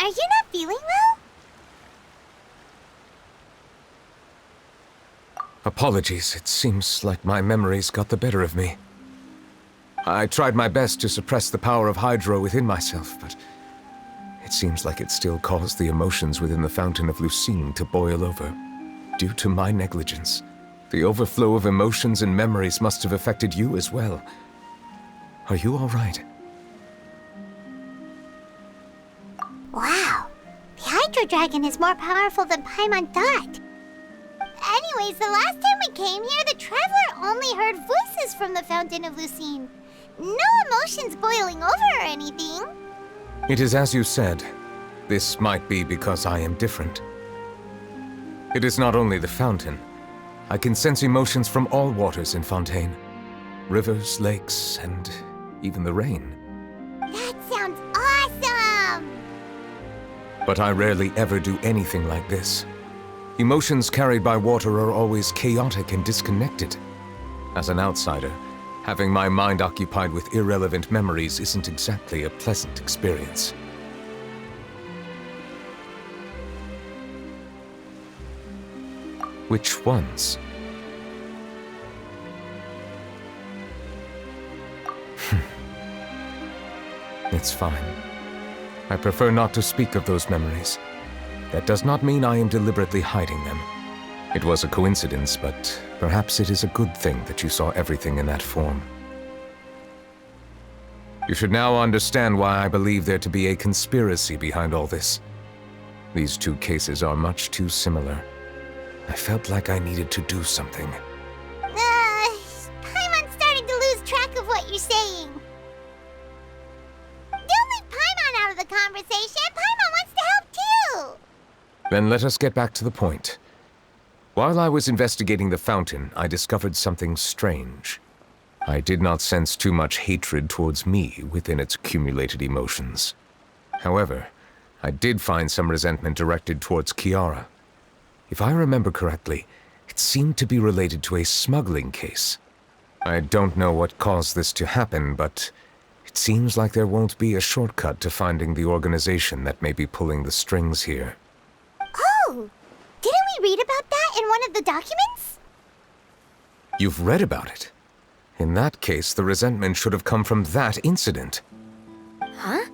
Are you not feeling well? Apologies, it seems like my memories got the better of me. I tried my best to suppress the power of Hydro within myself, but it seems like it still caused the emotions within the Fountain of Lucine to boil over. Due to my negligence, the overflow of emotions and memories must have affected you as well. Are you all right? Wow. The Hydro Dragon is more powerful than Paimon thought. Anyways, the last time we came here, the Traveler only heard voices from the Fountain of Lucine. No emotions boiling over or anything. It is as you said. This might be because I am different. It is not only the fountain. I can sense emotions from all waters in Fontaine. Rivers, lakes, and even the rain. That sounds awesome! But I rarely ever do anything like this. Emotions carried by water are always chaotic and disconnected. As an outsider, having my mind occupied with irrelevant memories isn't exactly a pleasant experience. Which ones? It's fine. I prefer not to speak of those memories. That does not mean I am deliberately hiding them. It was a coincidence, but perhaps it is a good thing that you saw everything in that form. You should now understand why I believe there to be a conspiracy behind all this. These two cases are much too similar. I felt like I needed to do something. Paimon's starting to lose track of what you're saying. Don't leave Paimon out of the conversation. Paimon wants to help too. Then let us get back to the point. While I was investigating the fountain, I discovered something strange. I did not sense too much hatred towards me within its accumulated emotions. However, I did find some resentment directed towards Kiara. If I remember correctly, it seemed to be related to a smuggling case. I don't know what caused this to happen, but it seems like there won't be a shortcut to finding the organization that may be pulling the strings here. Oh! Didn't we read about that in one of the documents? You've read about it? In that case, the resentment should have come from that incident. Huh?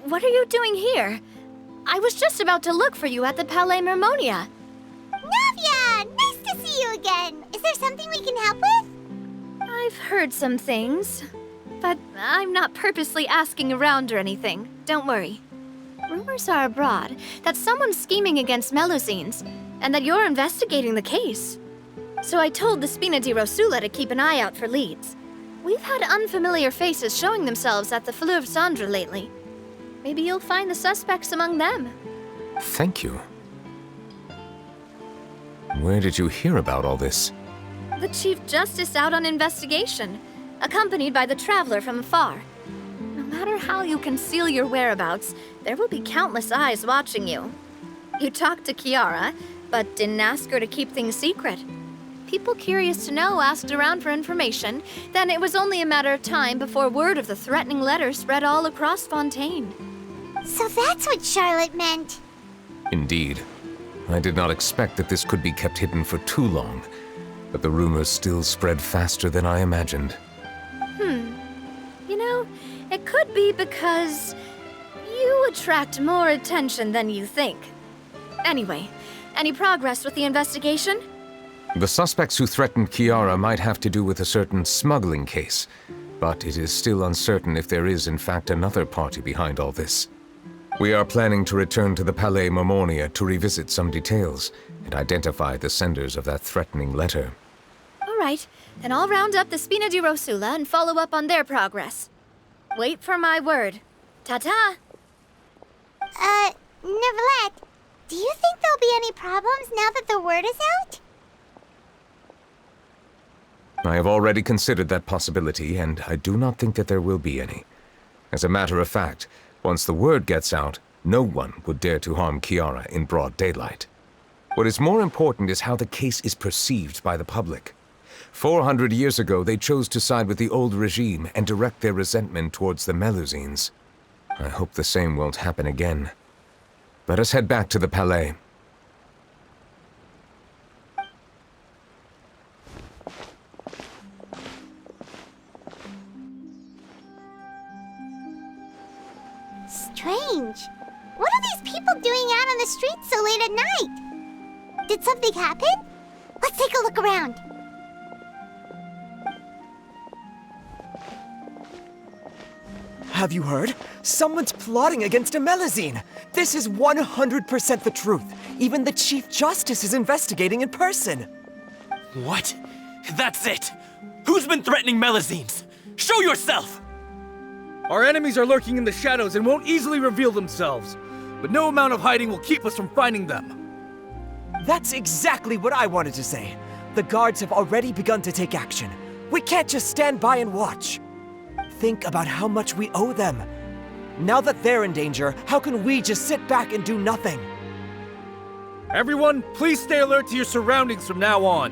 What are you doing here? I was just about to look for you at the Palais Mermonia. Navia! Nice to see you again! Is there something we can help with? I've heard some things, but I'm not purposely asking around or anything. Don't worry. Rumors are abroad that someone's scheming against Melusines, and that you're investigating the case. So I told the Spina di Rosula to keep an eye out for leads. We've had unfamiliar faces showing themselves at the Fleuve Cendre lately. Maybe you'll find the suspects among them. Thank you. Where did you hear about all this? The Chief Justice out on investigation, accompanied by the Traveler from afar. No matter how you conceal your whereabouts, there will be countless eyes watching you. You talked to Kiara, but didn't ask her to keep things secret. People curious to know asked around for information, then it was only a matter of time before word of the threatening letter spread all across Fontaine. So that's what Charlotte meant. Indeed. I did not expect that this could be kept hidden for too long, but the rumors still spread faster than I imagined. You know, it could be because you attract more attention than you think. Anyway, any progress with the investigation? The suspects who threatened Kiara might have to do with a certain smuggling case, but it is still uncertain if there is in fact another party behind all this. We are planning to return to the Palais Mermonia to revisit some details and identify the senders of that threatening letter. All right, then I'll round up the Spina di Rosula and follow up on their progress. Wait for my word. Ta-ta! Nёvillette, do you think there'll be any problems now that the word is out? I have already considered that possibility, and I do not think that there will be any. As a matter of fact, once the word gets out, no one would dare to harm Kiara in broad daylight. What is more important is how the case is perceived by the public. 400 years ago, they chose to side with the old regime and direct their resentment towards the Melusines. I hope the same won't happen again. Let us head back to the Palais. Strange. What are these people doing out on the streets so late at night? Did something happen? Let's take a look around. Have you heard? Someone's plotting against Amelazine. This is 100% the truth. Even the Chief Justice is investigating in person. What? That's it! Who's been threatening Melazines? Show yourself! Our enemies are lurking in the shadows and won't easily reveal themselves. But no amount of hiding will keep us from finding them. That's exactly what I wanted to say. The guards have already begun to take action. We can't just stand by and watch. Think about how much we owe them. Now that they're in danger, how can we just sit back and do nothing? Everyone, please stay alert to your surroundings from now on.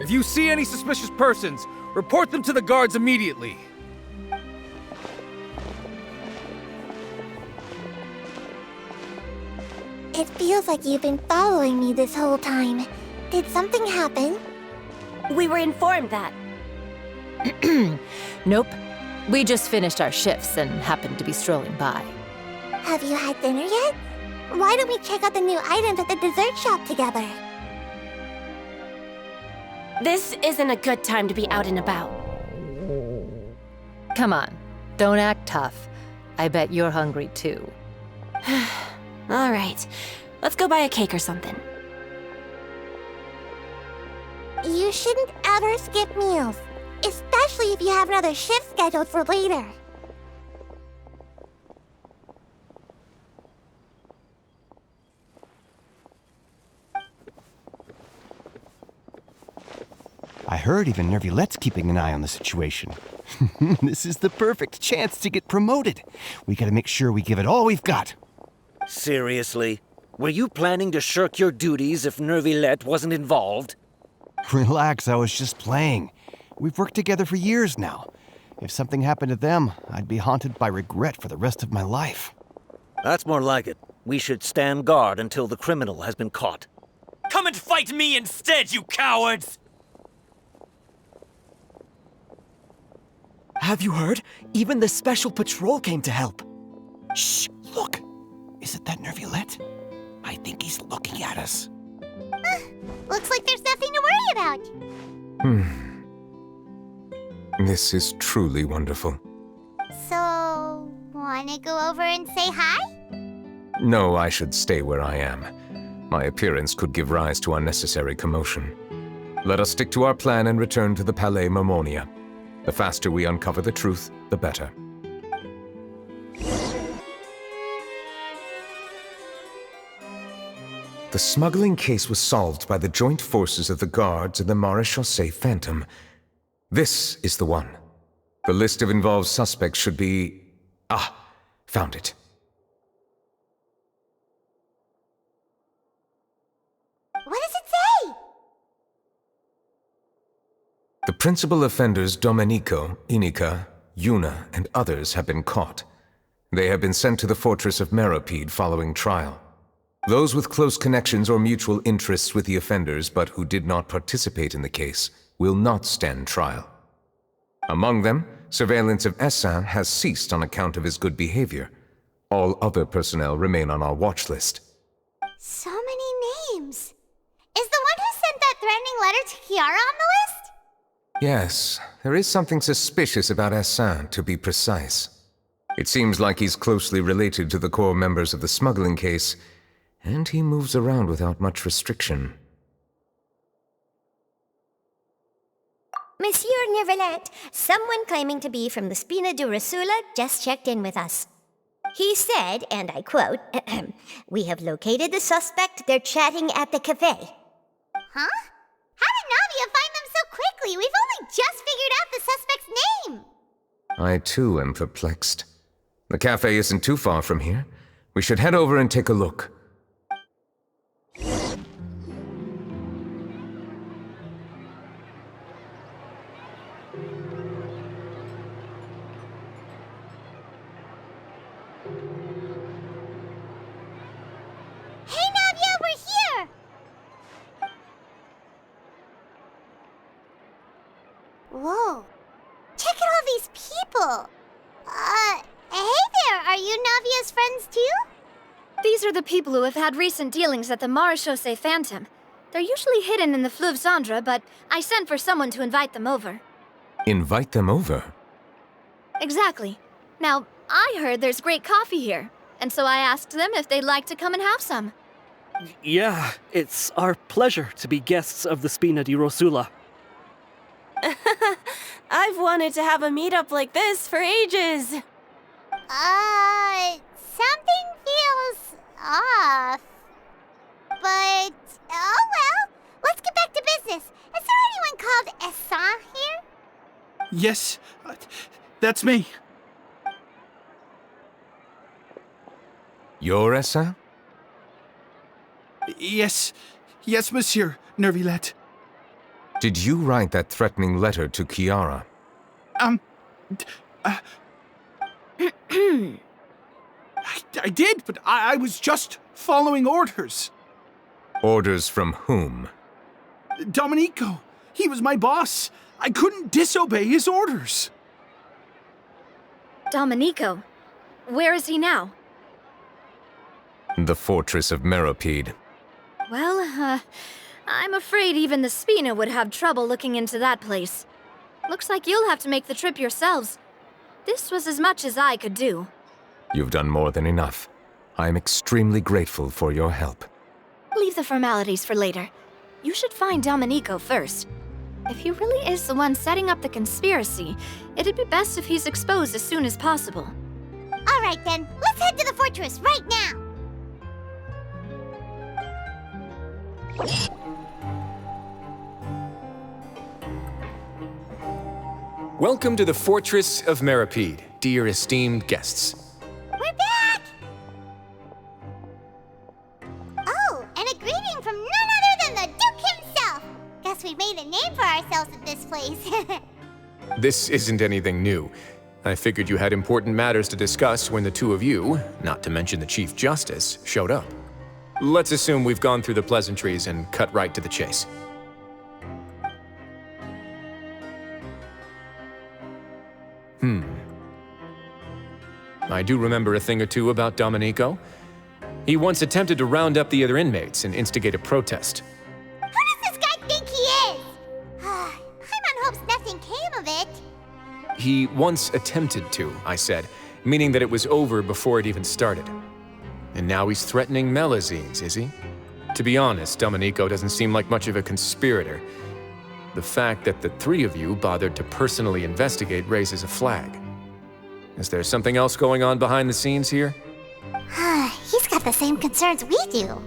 If you see any suspicious persons, report them to the guards immediately. It feels like you've been following me this whole time. Did something happen? We were informed that. Nope. We just finished our shifts and happened to be strolling by. Have you had dinner yet? Why don't we check out the new items at the dessert shop together? This isn't a good time to be out and about. Come on, don't act tough. I bet you're hungry too. All right, let's go buy a cake or something. You shouldn't ever skip meals, especially if you have another shift scheduled for later. I heard even Nёvillet's keeping an eye on the situation. This is the perfect chance to get promoted. We gotta make sure we give it all we've got. Seriously? Were you planning to shirk your duties if Nёvillette wasn't involved? Relax, I was just playing. We've worked together for years now. If something happened to them, I'd be haunted by regret for the rest of my life. That's more like it. We should stand guard until the criminal has been caught. Come and fight me instead, you cowards! Have you heard? Even the Special Patrol came to help. Shh, look. Is it that Nёvillette? I think he's looking at us. Looks like there's nothing to worry about. This is truly wonderful. So, wanna go over and say hi? No, I should stay where I am. My appearance could give rise to unnecessary commotion. Let us stick to our plan and return to the Palais Mermonia. The faster we uncover the truth, the better. The smuggling case was solved by the joint forces of the guards and the Maréchaussée Phantom. This is the one. The list of involved suspects should be... Ah, found it. What does it say? The principal offenders Domenico, Inica, Yuna, and others have been caught. They have been sent to the fortress of Meropide following trial. Those with close connections or mutual interests with the offenders but who did not participate in the case will not stand trial. Among them, surveillance of Essin has ceased on account of his good behavior. All other personnel remain on our watch list. So many names. Is the one who sent that threatening letter to Kiara on the list? Yes, there is something suspicious about Essin, to be precise. It seems like he's closely related to the core members of the smuggling case, and he moves around without much restriction. Monsieur Nёvillette, someone claiming to be from the Spina Durasula just checked in with us. He said, and I quote, "We have located the suspect. They're chatting at the cafe." Huh? How did Navia find them so quickly? We've only just figured out the suspect's name. I too am perplexed. The cafe isn't too far from here. We should head over and take a look. Whoa. Check out all these people. Hey there, are you Navia's friends too? These are the people who have had recent dealings at the Marechaussee Phantom. They're usually hidden in the Fleuve Cendre, but I sent for someone to invite them over. Invite them over? Exactly. Now, I heard there's great coffee here, and so I asked them if they'd like to come and have some. Yeah, it's our pleasure to be guests of the Spina di Rosula. I've wanted to have a meetup like this for ages. Something feels off. But, oh well, let's get back to business. Is there anyone called Essan here? Yes, that's me. You're Essan? Yes, Monsieur Nёvillette. Did you write that threatening letter to Kiara? I did, but I was just following orders. Orders from whom? Domenico. He was my boss. I couldn't disobey his orders. Domenico? Where is he now? The fortress of Meropide. Well, I'm afraid even the Spina would have trouble looking into that place. Looks like you'll have to make the trip yourselves. This was as much as I could do. You've done more than enough. I am extremely grateful for your help. Leave the formalities for later. You should find Domenico first. If he really is the one setting up the conspiracy, it'd be best if he's exposed as soon as possible. All right then, let's head to the fortress right now. Welcome to the Fortress of Meropide, dear esteemed guests. We're back! Oh, and a greeting from none other than the Duke himself! Guess we've made a name for ourselves at this place. This isn't anything new. I figured you had important matters to discuss when the two of you, not to mention the Chief Justice, showed up. Let's assume we've gone through the pleasantries and cut right to the chase. I do remember a thing or two about Domenico. He once attempted to round up the other inmates and instigate a protest. Who does this guy think he is? Paimon hopes nothing came of it. He once attempted to, I said, meaning that it was over before it even started. And now he's threatening Melazines, is he? To be honest, Domenico doesn't seem like much of a conspirator. The fact that the three of you bothered to personally investigate raises a flag. Is there something else going on behind the scenes here? He's got the same concerns we do.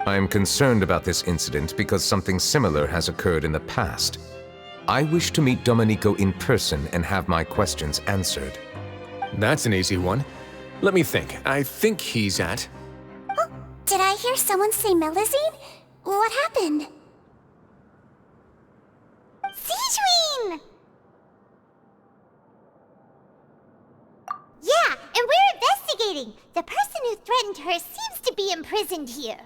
I am concerned about this incident because something similar has occurred in the past. I wish to meet Domenico in person and have my questions answered. That's an easy one. Let me think. I think he's at... Oh, did I hear someone say Melazine? What happened? Sigewinne! Yeah, and we're investigating. The person who threatened her seems to be imprisoned here.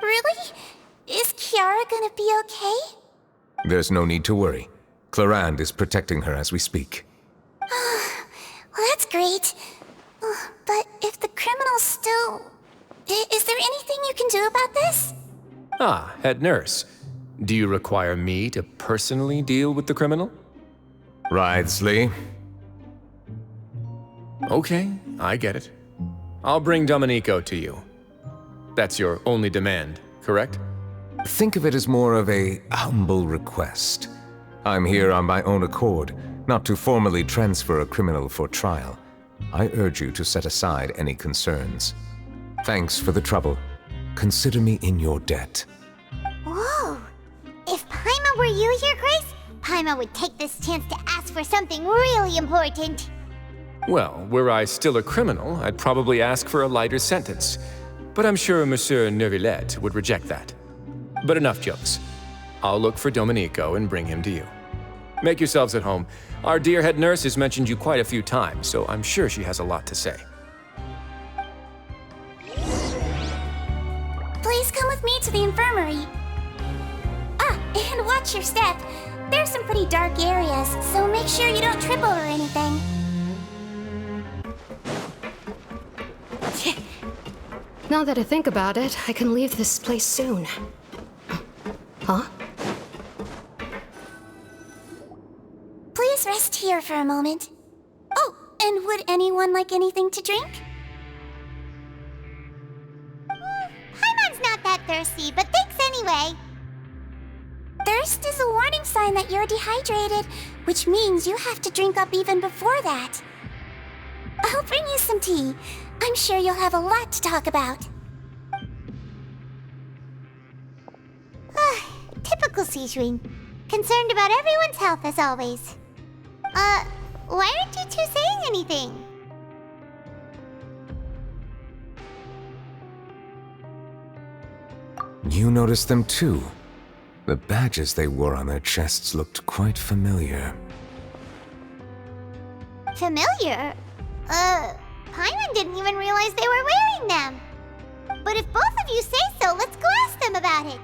Really? Is Kiara gonna be okay? There's no need to worry. Clarande is protecting her as we speak. Well, that's great. But if the criminal's still... Is there anything you can do about this? Ah, head nurse. Do you require me to personally deal with the criminal? Wriothesley. Okay, I get it. I'll bring Domenico to you. That's your only demand, correct? Think of it as more of a humble request. I'm here on my own accord, not to formally transfer a criminal for trial. I urge you to set aside any concerns. Thanks for the trouble. Consider me in your debt. Whoa! If Paimon were you, Your Grace, Paimon would take this chance to ask for something really important. Well, were I still a criminal, I'd probably ask for a lighter sentence. But I'm sure Monsieur Nёvillette would reject that. But enough jokes. I'll look for Domenico and bring him to you. Make yourselves at home. Our dear head nurse has mentioned you quite a few times, so I'm sure she has a lot to say. Please come with me to the infirmary. And watch your step. There's some pretty dark areas, so make sure you don't trip over anything. Now that I think about it, I can leave this place soon. Huh? Please rest here for a moment. Oh, and would anyone like anything to drink? Paimon's not that thirsty, but thanks anyway. Thirst is a warning sign that you're dehydrated, which means you have to drink up even before that. I'll bring you some tea. I'm sure you'll have a lot to talk about. Typical Sijun. Concerned about everyone's health as always. Why aren't you two saying anything? You noticed them too. The badges they wore on their chests looked quite familiar. Familiar? Paimon didn't even realize they were wearing them. But if both of you say so, let's go ask them about it.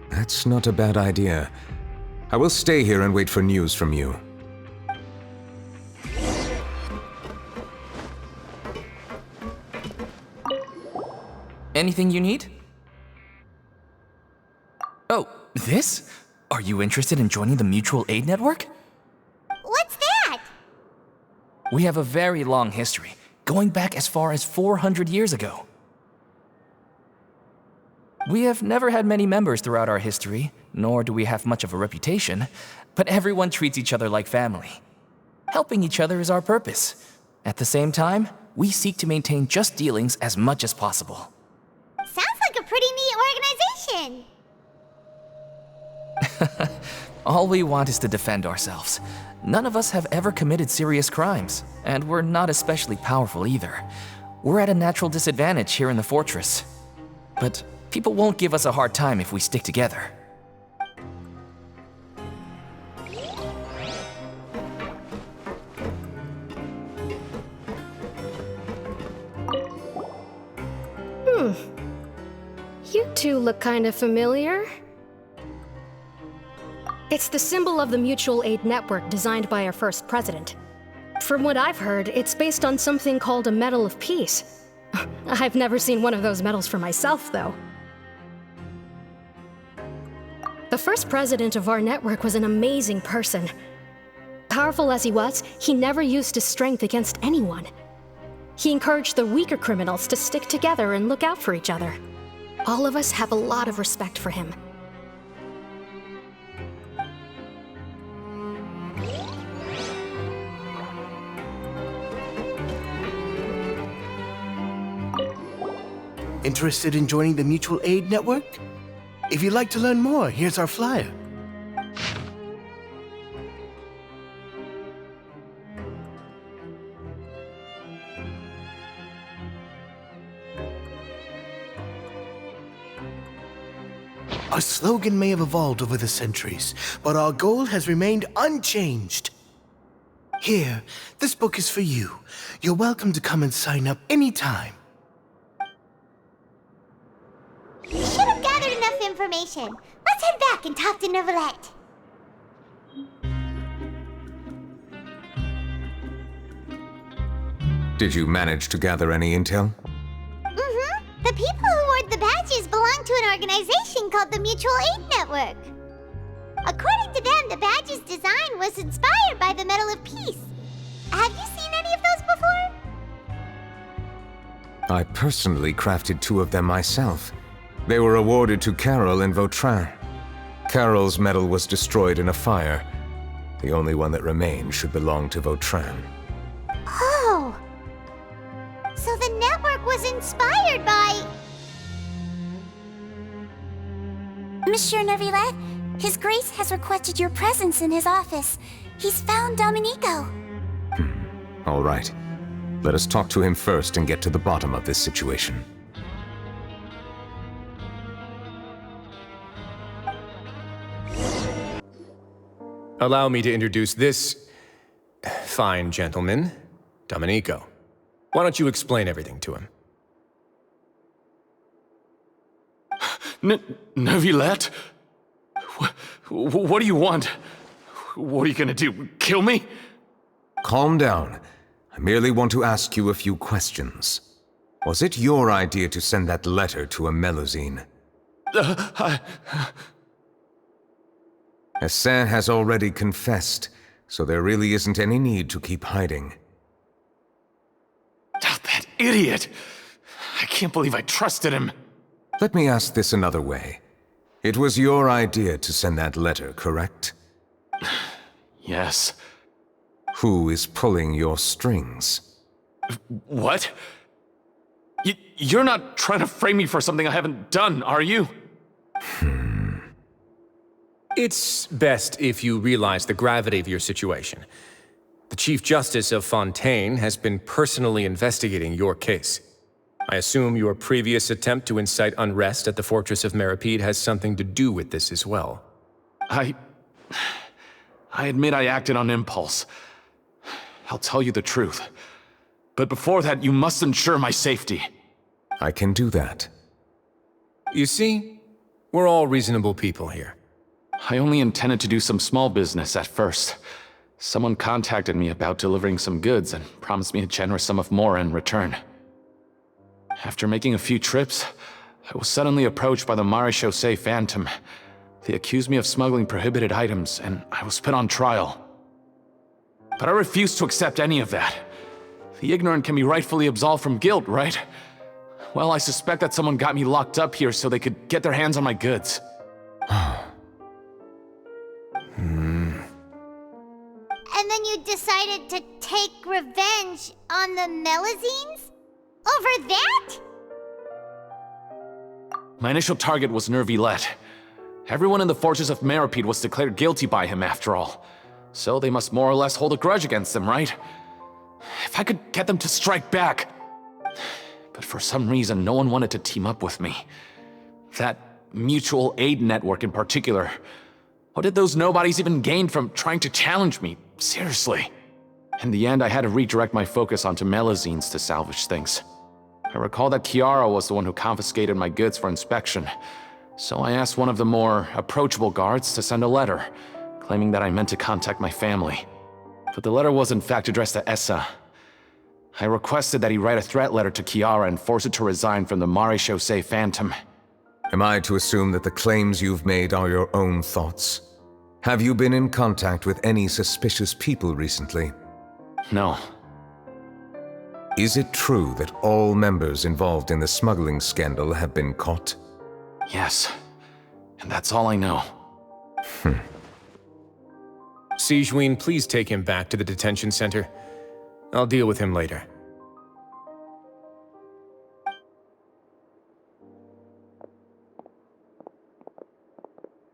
That's not a bad idea. I will stay here and wait for news from you. Anything you need? Oh, this? Are you interested in joining the mutual aid network? What's that? We have a very long history, going back as far as 400 years ago. We have never had many members throughout our history, nor do we have much of a reputation, but everyone treats each other like family. Helping each other is our purpose. At the same time, we seek to maintain just dealings as much as possible. Sounds like a pretty neat organization. All we want is to defend ourselves. None of us have ever committed serious crimes, and we're not especially powerful either. We're at a natural disadvantage here in the fortress. But people won't give us a hard time if we stick together. You two look kind of familiar. It's the symbol of the mutual aid network designed by our first president. From what I've heard, it's based on something called a Medal of Peace. I've never seen one of those medals for myself, though. The first president of our network was an amazing person. Powerful as he was, he never used his strength against anyone. He encouraged the weaker criminals to stick together and look out for each other. All of us have a lot of respect for him. Interested in joining the Mutual Aid Network? If you'd like to learn more, here's our flyer. Our slogan may have evolved over the centuries, but our goal has remained unchanged. Here, this book is for you. You're welcome to come and sign up anytime. We should have gathered enough information. Let's head back and talk to Nёvilleta. Did you manage to gather any intel? The people who wore the badges belong to an organization called the Mutual Aid Network. According to them, the badge's design was inspired by the Medal of Peace. Have you seen any of those before? I personally crafted 2 of them myself. They were awarded to Carol in Vautrin. Carol's medal was destroyed in a fire. The only one that remained should belong to Vautrin. Oh! So the network was inspired by... Monsieur Nёvilleta, His Grace has requested your presence in his office. He's found Domenico. All right. Let us talk to him first and get to the bottom of this situation. Allow me to introduce this fine gentleman, Domenico. Why don't you explain everything to him? Nёvillette? What do you want? What are you gonna do? Kill me? Calm down. I merely want to ask you a few questions. Was it your idea to send that letter to a Melusine? Hassan has already confessed, so there really isn't any need to keep hiding. That idiot! I can't believe I trusted him. Let me ask this another way. It was your idea to send that letter, correct? Yes. Who is pulling your strings? What? You're not trying to frame me for something I haven't done, are you? It's best if you realize the gravity of your situation. The Chief Justice of Fontaine has been personally investigating your case. I assume your previous attempt to incite unrest at the Fortress of Meripede has something to do with this as well. I admit I acted on impulse. I'll tell you the truth. But before that, you must ensure my safety. I can do that. You see, we're all reasonable people here. I only intended to do some small business at first. Someone contacted me about delivering some goods and promised me a generous sum of more in return. After making a few trips, I was suddenly approached by the Marechaussee Phantom. They accused me of smuggling prohibited items, and I was put on trial. But I refused to accept any of that. The ignorant can be rightfully absolved from guilt, right? Well, I suspect that someone got me locked up here so they could get their hands on my goods. And then you decided to take revenge on the Melusines? Over that? My initial target was Nёvillette. Everyone in the Fortress of Meripede was declared guilty by him after all. So they must more or less hold a grudge against him, right? If I could get them to strike back. But for some reason, no one wanted to team up with me. That mutual aid network in particular. What did those nobodies even gain from trying to challenge me? Seriously. In the end, I had to redirect my focus onto Melusines to salvage things. I recall that Kiarru was the one who confiscated my goods for inspection, so I asked one of the more approachable guards to send a letter, claiming that I meant to contact my family. But the letter was in fact addressed to Essa. I requested that he write a threat letter to Kiarru and force it to resign from the Marechaussee Phantom. Am I to assume that the claims you've made are your own thoughts? Have you been in contact with any suspicious people recently? No. Is it true that all members involved in the smuggling scandal have been caught? Yes. And that's all I know. Sigewinne, please take him back to the detention center. I'll deal with him later.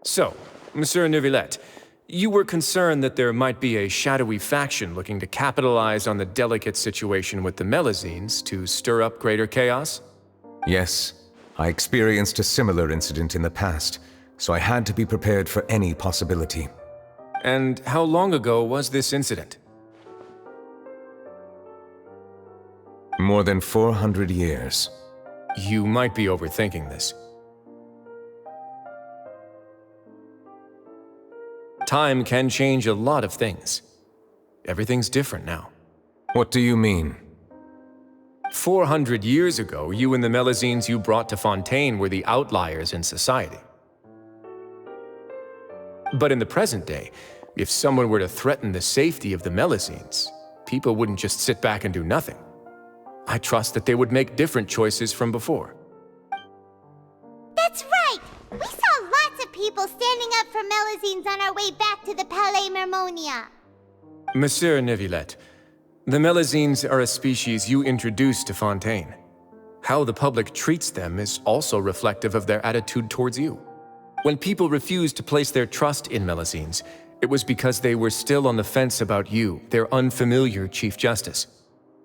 So, Monsieur Nёvillette, you were concerned that there might be a shadowy faction looking to capitalize on the delicate situation with the Melusines to stir up greater chaos? Yes. I experienced a similar incident in the past, so I had to be prepared for any possibility. And how long ago was this incident? More than 400 years. You might be overthinking this. Time can change a lot of things. Everything's different now. What do you mean? 400 years ago, you and the Melusines you brought to Fontaine were the outliers in society. But in the present day, if someone were to threaten the safety of the Melusines, people wouldn't just sit back and do nothing. I trust that they would make different choices from before. That's right! We saw lots of people standing up for Melusines on our way back to the Palais Mermonia. Monsieur Nёvillette, the Melusines are a species you introduced to Fontaine. How the public treats them is also reflective of their attitude towards you. When people refused to place their trust in Melusines, it was because they were still on the fence about you, their unfamiliar Chief Justice.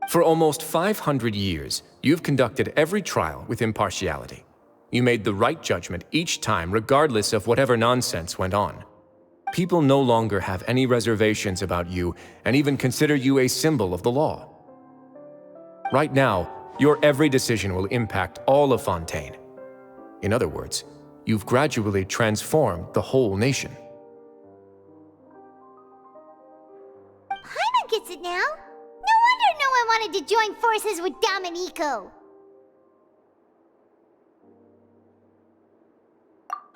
For almost 500 years, you've conducted every trial with impartiality. You made the right judgment each time, regardless of whatever nonsense went on. People no longer have any reservations about you and even consider you a symbol of the law. Right now, your every decision will impact all of Fontaine. In other words, you've gradually transformed the whole nation. Paimon gets it now. No wonder no one wanted to join forces with Domenico.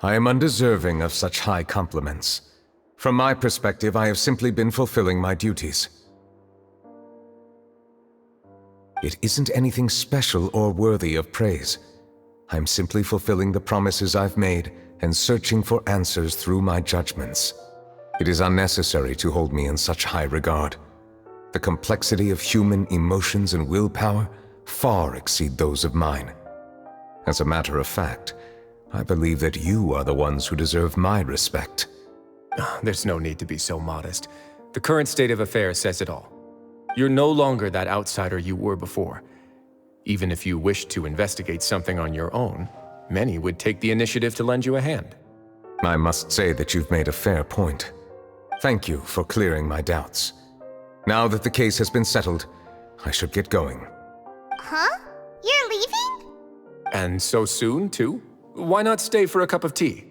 I am undeserving of such high compliments. From my perspective, I have simply been fulfilling my duties. It isn't anything special or worthy of praise. I'm simply fulfilling the promises I've made and searching for answers through my judgments. It is unnecessary to hold me in such high regard. The complexity of human emotions and willpower far exceed those of mine. As a matter of fact, I believe that you are the ones who deserve my respect. There's no need to be so modest. The current state of affairs says it all. You're no longer that outsider you were before. Even if you wished to investigate something on your own, many would take the initiative to lend you a hand. I must say that you've made a fair point. Thank you for clearing my doubts. Now that the case has been settled, I should get going. Huh? You're leaving? And so soon, too? Why not stay for a cup of tea?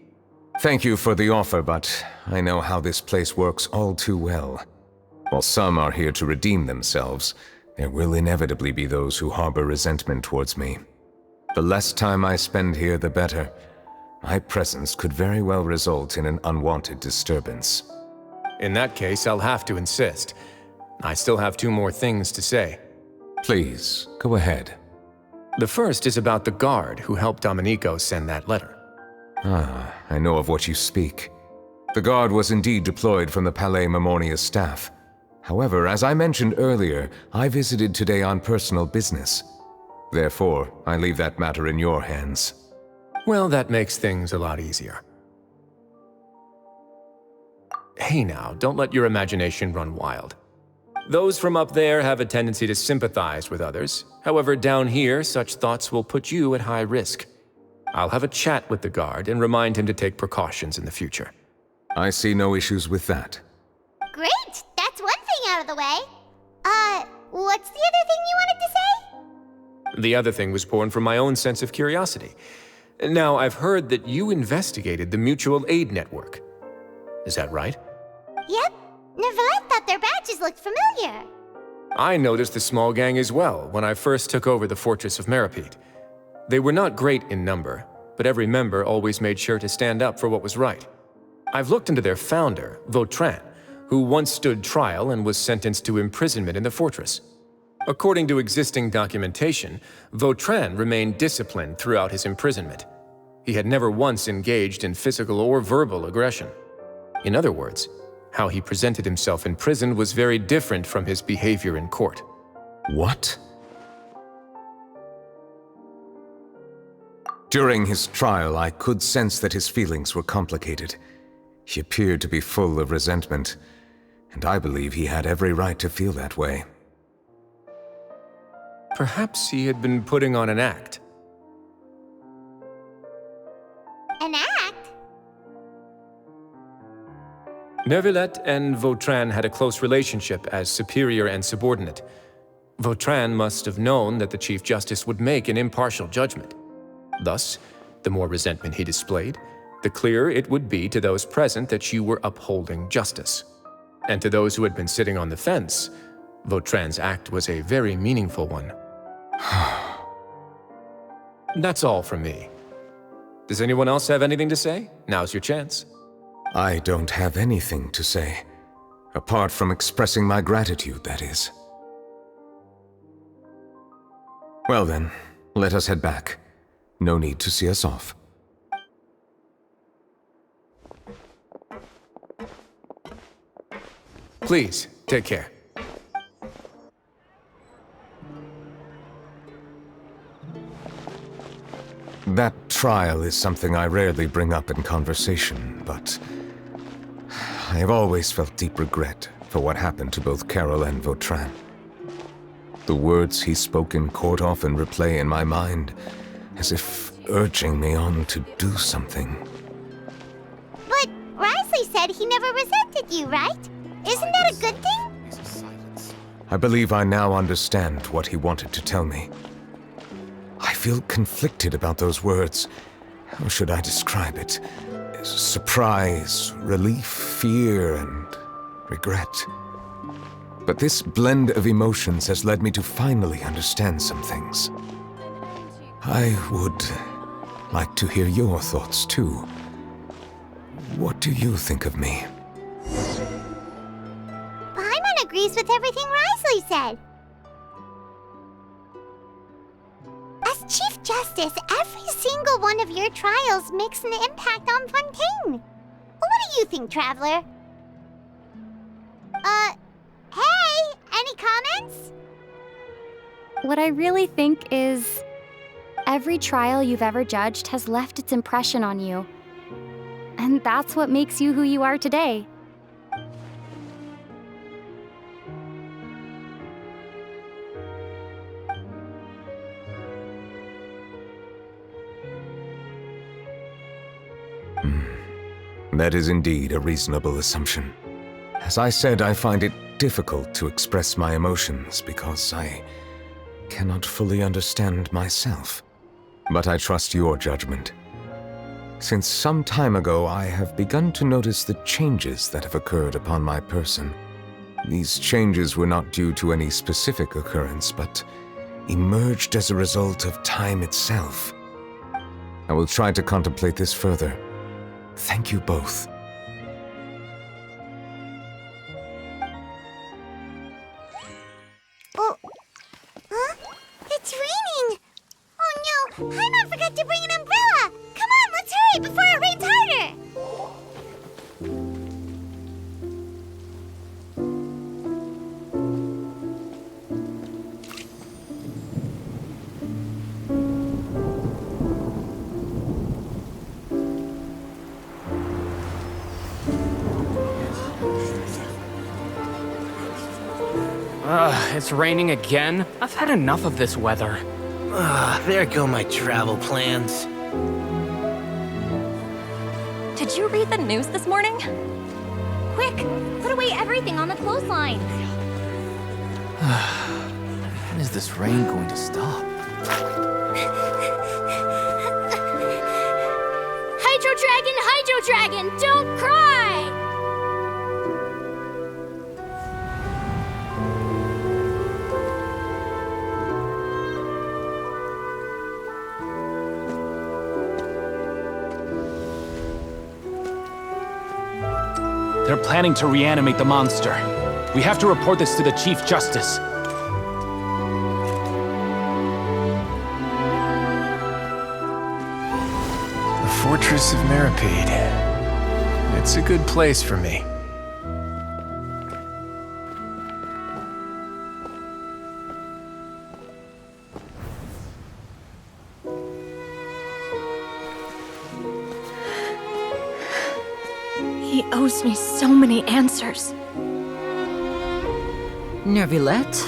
Thank you for the offer, but I know how this place works all too well. While some are here to redeem themselves, there will inevitably be those who harbor resentment towards me. The less time I spend here, the better. My presence could very well result in an unwanted disturbance. In that case, I'll have to insist. I still have 2 more things to say. Please, go ahead. The first is about the guard who helped Domenico send that letter. Ah, I know of what you speak. The guard was indeed deployed from the Palais Memornia's staff. However, as I mentioned earlier, I visited today on personal business. Therefore, I leave that matter in your hands. Well, that makes things a lot easier. Hey now, don't let your imagination run wild. Those from up there have a tendency to sympathize with others. However, down here, such thoughts will put you at high risk. I'll have a chat with the guard and remind him to take precautions in the future. I see no issues with that. Great! That's one thing out of the way. What's the other thing you wanted to say? The other thing was born from my own sense of curiosity. Now, I've heard that you investigated the mutual aid network. Is that right? Yep. Nёvillette thought their badges looked familiar. I noticed the small gang as well when I first took over the fortress of Meripede. They were not great in number, but every member always made sure to stand up for what was right. I've looked into their founder, Vautrin, who once stood trial and was sentenced to imprisonment in the fortress. According to existing documentation, Vautrin remained disciplined throughout his imprisonment. He had never once engaged in physical or verbal aggression. In other words, how he presented himself in prison was very different from his behavior in court. What? During his trial, I could sense that his feelings were complicated. He appeared to be full of resentment, and I believe he had every right to feel that way. Perhaps he had been putting on an act. An act? Nёvillette and Vautrin had a close relationship as superior and subordinate. Vautrin must have known that the Chief Justice would make an impartial judgment. Thus, the more resentment he displayed, the clearer it would be to those present that you were upholding justice. And to those who had been sitting on the fence, Vautrin's act was a very meaningful one. That's all from me. Does anyone else have anything to say? Now's your chance. I don't have anything to say. Apart from expressing my gratitude, that is. Well then, let us head back. No need to see us off. Please, take care. That trial is something I rarely bring up in conversation, but I have always felt deep regret for what happened to both Carol and Vautrin. The words he spoke in court often replay in my mind, as if urging me on to do something. But Risley said he never resented you, right? Isn't that a good thing? I believe I now understand what he wanted to tell me. I feel conflicted about those words, How should I describe it? Surprise, relief, fear, and regret. But this blend of emotions has led me to finally understand some things. I would like to hear your thoughts too. What do you think of me? Paimon agrees with everything Risley said. As Chief Justice, every single one of your trials makes an impact on Fontaine. What do you think, Traveler? Hey, any comments? What I really think is, every trial you've ever judged has left its impression on you. And that's what makes you who you are today. That is indeed a reasonable assumption. As I said, I find it difficult to express my emotions because I cannot fully understand myself. But I trust your judgment. Since some time ago, I have begun to notice the changes that have occurred upon my person. These changes were not due to any specific occurrence, but emerged as a result of time itself. I will try to contemplate this further. Thank you both. Oh, huh? It's raining! Oh no, Paimon forgot to bring an umbrella! Come on, let's hurry before it rains harder! It's raining again? I've had enough of this weather. There go my travel plans. Did you read the news this morning? Quick, put away everything on the clothesline. When is this rain going to stop? Hydro Dragon, don't cry! They're planning to reanimate the monster. We have to report this to the Chief Justice. The Fortress of Maripede. It's a good place for me. He owes me so many answers. Nёvillet?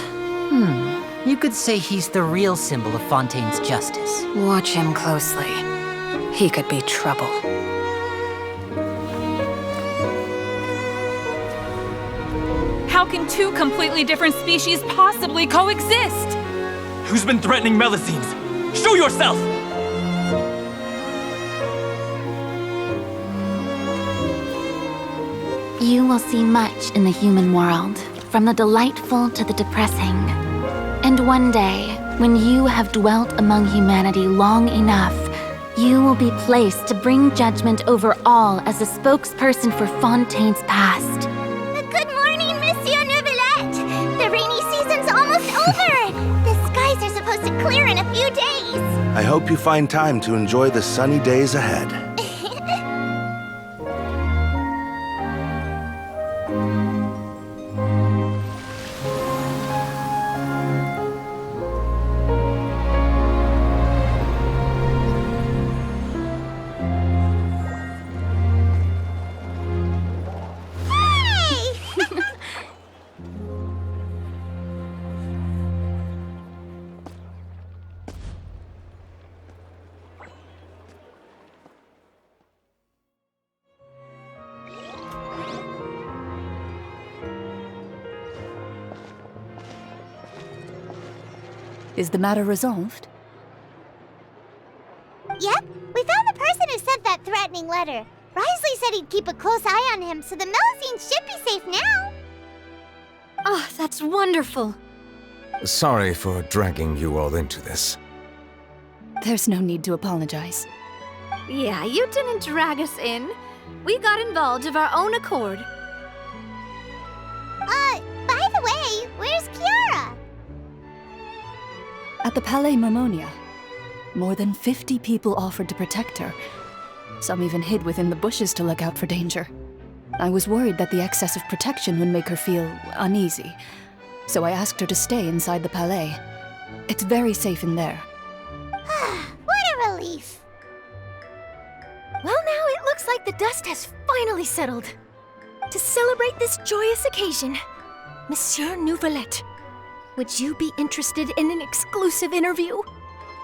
You could say he's the real symbol of Fontaine's justice. Watch him closely. He could be trouble. How can two completely different species possibly coexist? Who's been threatening Melazines? Show yourself! You will see much in the human world, from the delightful to the depressing. And one day, when you have dwelt among humanity long enough, you will be placed to bring judgment over all as a spokesperson for Fontaine's past. Good morning, Monsieur Nёvillette! The rainy season's almost over! The skies are supposed to clear in a few days! I hope you find time to enjoy the sunny days ahead. Is the matter resolved? Yep, we found the person letter. Risley said he'd keep a close eye on him, so the Melusines should be safe now. Oh, that's wonderful. Sorry for dragging you all into this. There's no need to apologize. Yeah, you didn't drag us in. We got involved of our own accord. By the way, where's Kiara? At the Palais Marmonia, more than 50 people offered to protect her. Some even hid within the bushes to look out for danger. I was worried that the excess of protection would make her feel uneasy, so I asked her to stay inside the Palais. It's very safe in there. What a relief. Well, now it looks like the dust has finally settled. To celebrate this joyous occasion, Monsieur Nёvilleta, would you be interested in an exclusive interview?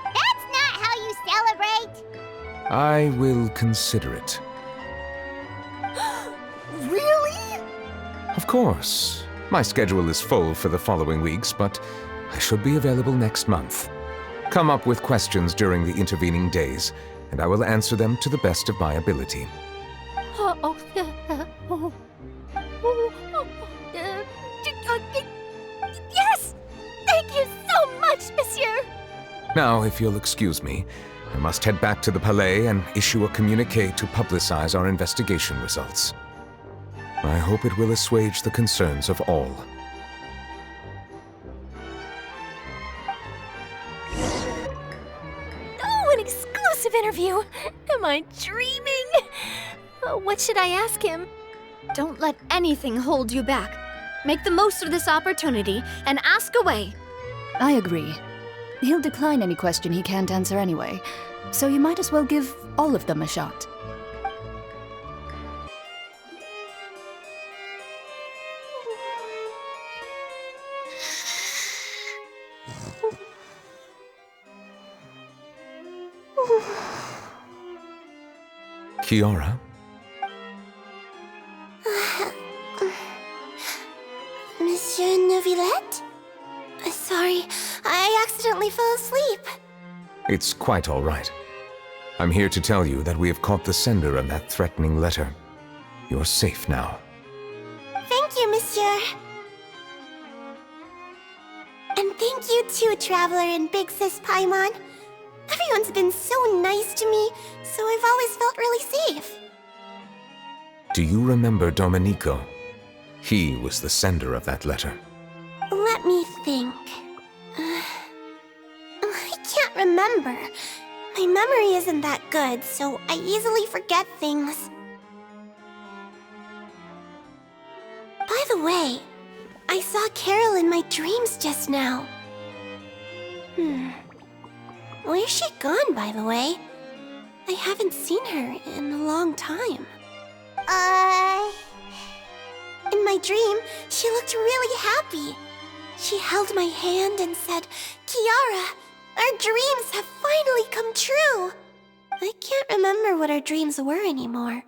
That's not how you celebrate. I will consider it. Really? Of course. My schedule is full for the following weeks, but I should be available next month. Come up with questions during the intervening days, and I will answer them to the best of my ability. Yes! Thank you so much, Monsieur! Now, if you'll excuse me, I must head back to the Palais and issue a communique to publicize our investigation results. I hope it will assuage the concerns of all. Oh, an exclusive interview! Am I dreaming? What should I ask him? Don't let anything hold you back. Make the most of this opportunity and ask away. I agree. He'll decline any question he can't answer anyway, so you might as well give all of them a shot. Kiara? Monsieur Nёvilleta? Sorry, I accidentally fell asleep. It's quite all right. I'm here to tell you that we have caught the sender of that threatening letter. You're safe now. Thank you, Monsieur. And thank you too, Traveler and Big Sis Paimon. Everyone's been so nice to me, so I've always felt really safe. Do you remember Domenico? He was the sender of that letter. Let me think. I can't remember. My memory isn't that good, so I easily forget things. By the way, I saw Carol in my dreams just now. Where's she gone, by the way? I haven't seen her in a long time. In my dream, she looked really happy. She held my hand and said, "Kiara, our dreams have finally come true." I can't remember what our dreams were anymore,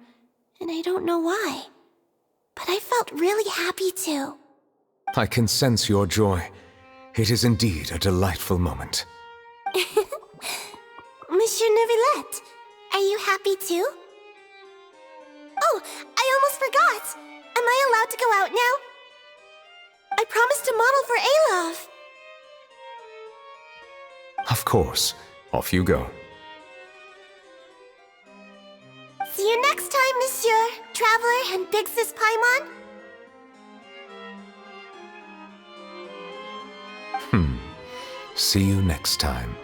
and I don't know why. But I felt really happy too. I can sense your joy. It is indeed a delightful moment. Monsieur Nёvilleta, are you happy too? Oh, I almost forgot! Am I allowed to go out now? I promised to model for Alov. Of course. Off you go. See you next time, Monsieur, Traveler, and Big Sis Paimon. See you next time.